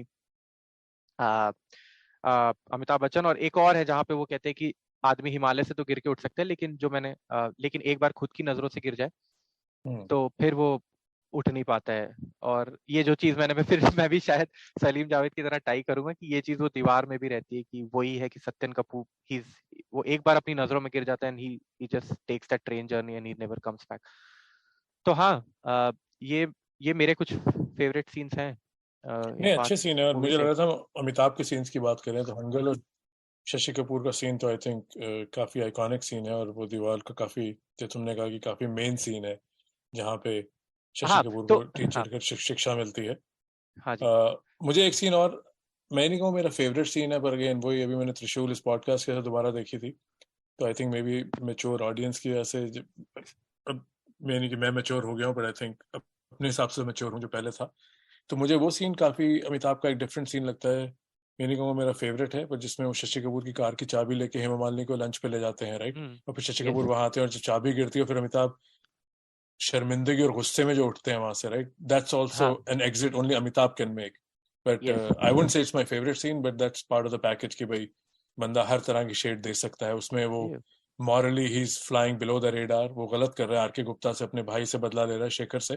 Amitabh Bachchan, और एक और है जहाँ पे वो कहते हैं कि आदमी हिमालय से तो गिर के उठ सकते हैं, लेकिन लेकिन एक बार खुद की नजरों से गिर जाए तो फिर वो उठ नहीं पाता है। और ये जो चीज फिर मैं भी शायद सलीम जावेद की तरह टाई करूंगा कि ये चीज वो दीवार में भी रहती है, कि वही है कि सत्यन कपूर वो एक बार अपनी नजरों में गिर जाता है, and he just takes that train journey and he never comes back. तो हाँ, ये मेरे कुछ फेवरेट सीन्स हैं
नहीं,
इन
अच्छे
पांच
सीन है। और
मूवी
मुझे लग
से।
रहा था अमिताभ के सीन्स की बात करें तो हंगल और शशि कपूर का सीन तो आई थिंक काफी आइकॉनिक सीन है, और वो दीवार का काफी, जो तुमने कहा कि काफी मेन सीन है, जहाँ पे शशि
हाँ
कपूर
तो
को टीचर की शिक्षा मिलती है।
हाँ जी।
मुझे एक सीन और, मैं नहीं कहूँ मेरा फेवरेट सीन है, पर अगेन वही, अभी मैंने त्रिशूल इस पॉडकास्ट के साथ दोबारा देखी थी, तो I think may be mature audience की वजह से अब मैं नहीं कि मैं मेच्योर हो गया हूँ, पर आई थिंक अपने हिसाब से मेच्योर हूँ जो पहले था। तो मुझे वो सीन काफी, अमिताभ का एक डिफरेंट सीन लगता है, मैं नहीं कहूँगा मेरा फेवरेट है, पर जिसमें वो शशि कपूर की कार की चाबी लेके हेमा मालिनी को लंच पे ले जाते हैं, राइट, और फिर शशि कपूर
यस।
वहां आते हैं और जब चाबी गिरती है फिर अमिताभ शर्मिंदगी और गुस्से में जो उठते हैं वहां से, राइट, दैट्स ऑल्सो
हाँ।
An exit only Amitabh can make. But
yes.
I wouldn't say it's my favourite scene, but that's part of the package कि भाई बंदा हर तरह की शेड दे सकता है उसमें। वो morally he is flying below the radar, वो गलत कर रहा है, आर के गुप्ता से अपने भाई से बदला ले रहा है, शेखर से,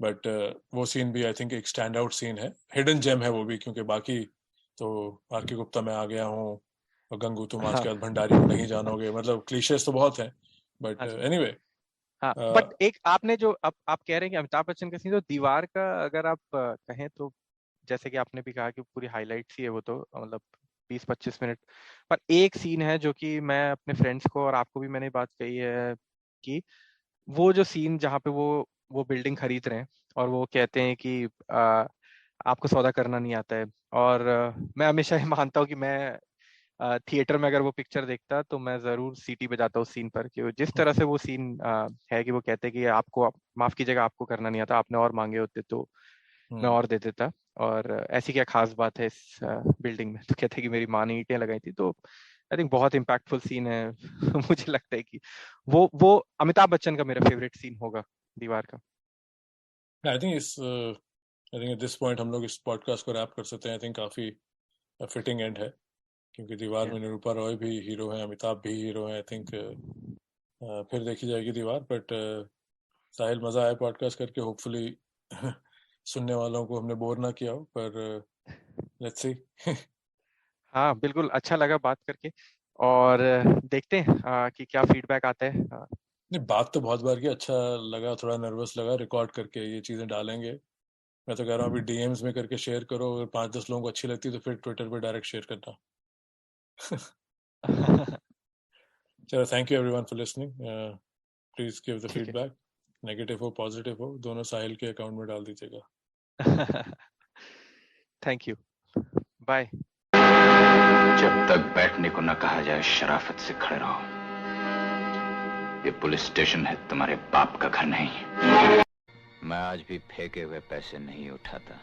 बट वो सीन भी आई थिंक एक स्टैंड आउट सीन है, हिडन जेम है वो भी, क्योंकि बाकी तो आर के गुप्ता मैं आ गया हूँ, और गंगू तुम आज के बाद भंडारी को नहीं जानोगे, मतलब क्लीशेस तो बहुत हैं, बट एनीवे।
हाँ, बट एक आपने जो आप कह रहे हैं कि अमिताभ बच्चन का सीन, तो दीवार का अगर आप कहें तो जैसे कि आपने भी कहा कि पूरी हाइलाइट्स ही है वो, तो मतलब 20-25 मिनट, पर एक सीन है जो कि मैं अपने फ्रेंड्स को और आपको भी मैंने बात कही है कि वो जो सीन जहाँ पे वो बिल्डिंग खरीद रहे हैं और वो कहते हैं कि आपको सौदा करना नहीं आता है, और मैं हमेशा ही मानता हूँ कि मैं थिएटर में अगर वो पिक्चर देखता तो मैं जरूर सीटी बजाता उस सीन पर, कि जिस तरह से वो सीन है कि वो कहते हैं कि आपको माफ कीजिएगा, आपको करना नहीं आता, आपने और मांगे होते तो मैं और दे देता, और ऐसी क्या खास बात है इस बिल्डिंग में, तो कहते हैं कि मेरी माँ ने ईंटें लगाई थी। तो आई थिंक बहुत इम्पैक्टफुल सीन है मुझे लगता है कि वो अमिताभ बच्चन का मेरा फेवरेट सीन होगा दीवार का।
I think at this point हम लोग इस पॉडकास्ट को रैप कर सकते हैं। आई थिंक काफी फिटिंग एंड है, क्योंकि दीवार में निरूपा रॉय भी हीरो है, अमिताभ भी हीरो है। आई थिंक फिर देखी जाएगी दीवार, बट साहिल मजा आया पॉडकास्ट करके, होपफुली सुनने वालों को हमने बोर ना किया हो, पर लेट्स सी।
हाँ बिल्कुल, अच्छा लगा बात करके, और देखते हैं कि क्या फीडबैक आता है।
नहीं, बात तो बहुत बार की, अच्छा लगा, थोड़ा नर्वस लगा, रिकॉर्ड करके ये चीजें डालेंगे। मैं तो कह रहा हूँ अभी डीएम्स में करके शेयर करो, अगर 5-10 लोगों को अच्छी लगती है तो फिर ट्विटर पे डायरेक्ट शेयर करना। चलो, thank you everyone for listening. Please give the feedback, negative हो पॉजिटिव हो, दोनों साहिल के अकाउंट में डाल दीजिएगा।
Thank you, bye.
जब तक बैठने को न कहा जाए शराफत से खड़े रहो। ये पुलिस स्टेशन है, तुम्हारे बाप का घर नहीं। मैं आज भी फेंके हुए पैसे नहीं उठाता।